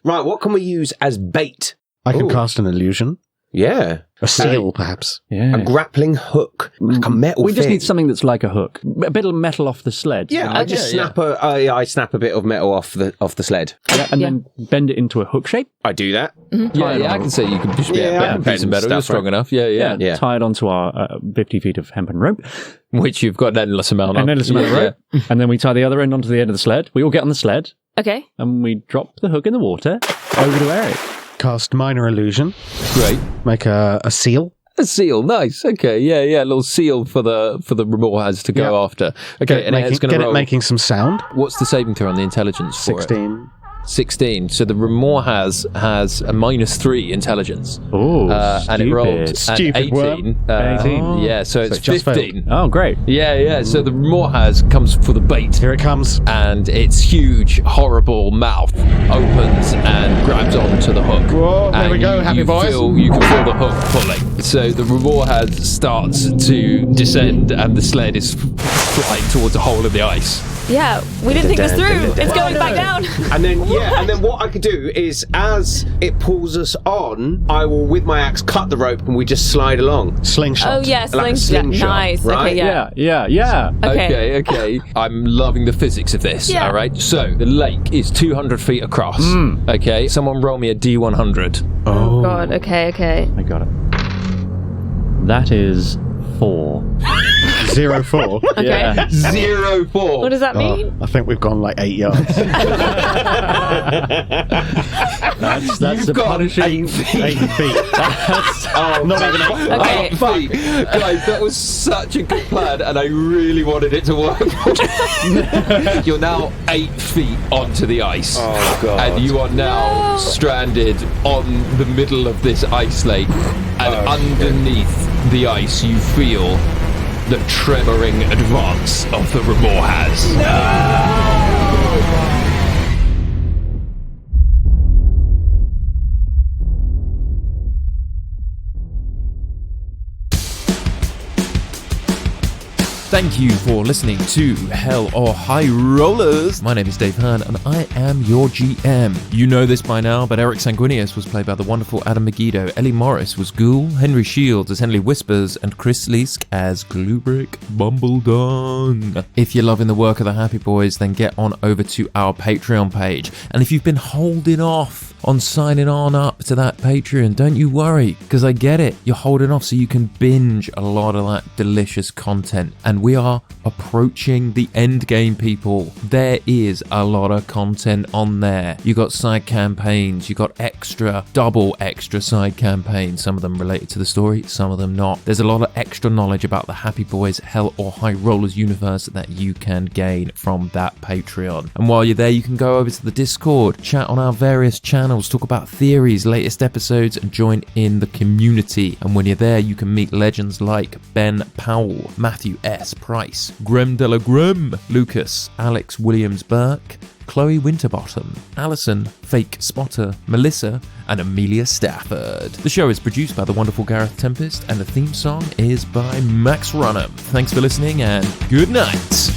Right, what can we use as bait? I can cast an illusion. Yeah. A seal, perhaps. Yeah. A grappling hook. Like a metal We just thing. need something that's like a hook. A bit of metal off the sled. Yeah, I just snap I snap a bit of metal off the sled. Yeah, and then bend it into a hook shape. I do that. Yeah, I can say you can just I can piece of bend metal. You're stuff, strong right? enough. Yeah. Tie it onto our 50 feet of hempen rope. Which you've got an endless amount of. An endless amount of rope. And then we tie the other end onto the end of the sled. We all get on the sled. Okay. And we drop the hook in the water over to Eric. Cast minor illusion. Great. Make a seal. A seal, nice. Okay, yeah, a little seal for the Remorhaz to go after. Okay, and it's going to roll. Get it making some sound. What's the saving throw on the intelligence for 16. 16. So the Remorhaz has a -3 intelligence. Oh, and it rolled Stupid 18. worm. 18. Yeah, so it's just 15. Oh, great. Yeah. So the Remorhaz comes for the bait. Here it comes. And its huge, horrible mouth opens and grabs onto the hook. Whoa, there and we go, happy boys. You can feel the hook pulling. So the Remorhaz starts to descend, and the sled is flying towards a hole in the ice. Yeah, we didn't think this through. It's going back down. And then what I could do is, as it pulls us on, I will with my axe cut the rope and we just slide along. Slingshot. Oh, yeah, Like a slingshot. slingshot, Nice. right? Okay, yeah. Yeah. Okay. I'm loving the physics of this. Yeah. All right. So the lake is 200 feet across. Okay. Someone roll me a D100. Oh, God. Okay. I got it. That is 4. 0-4. Okay. Yeah. 0-4. What does that mean? I think we've gone like 8 yards. That's the punishing 8 feet. Not even Okay. 8 feet. Guys, that was such a good plan, and I really wanted it to work. You're now 8 feet onto the ice. Oh, God. And you are now stranded on the middle of this ice lake. And underneath the ice, you feel the tremoring advance of the Remorhaz. Thank you for listening to Hell or High Rollers. My name is Dave Hearn and I am your GM. You know this by now, but Eric Sanguinious was played by the wonderful Adam Megiddo. Ellie Morris was Ghoul, Henry Shields as Henley Whispers, and Chris Leask as GlueBrick Bumbledung. If you're loving the work of the Happy Boys, then get on over to our Patreon page. And if you've been holding off on signing on up to that Patreon, don't you worry, because I get it. You're holding off so you can binge a lot of that delicious content. And we are approaching the end game, people. There is a lot of content on there. You got side campaigns, you got double extra side campaigns, some of them related to the story, some of them not. There's a lot of extra knowledge about the Happy Boys Hell or High Rollers universe that you can gain from that Patreon. And while you're there, you can go over to the Discord, chat on our various channels, talk about theories, latest episodes, and join in the community. And when you're there, you can meet legends like Ben Powell, Matthew S. Price, Grem de la Grem, Lucas, Alex Williams Burke, Chloe Winterbottom, Alison, Fake Spotter, Melissa, and Amelia Stafford. The show is produced by the wonderful Gareth Tempest, and the theme song is by Max Runham. Thanks for listening, and good night.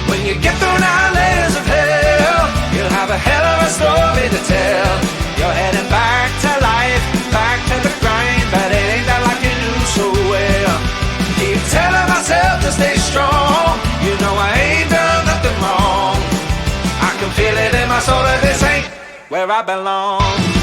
When you get through 9 layers of hell, you'll have a hell of a story to tell. You're heading back to life, back to the grind, but it ain't that like you knew so well. Keep telling myself to stay strong. You know I ain't done nothing wrong. I can feel it in my soul that this ain't where I belong.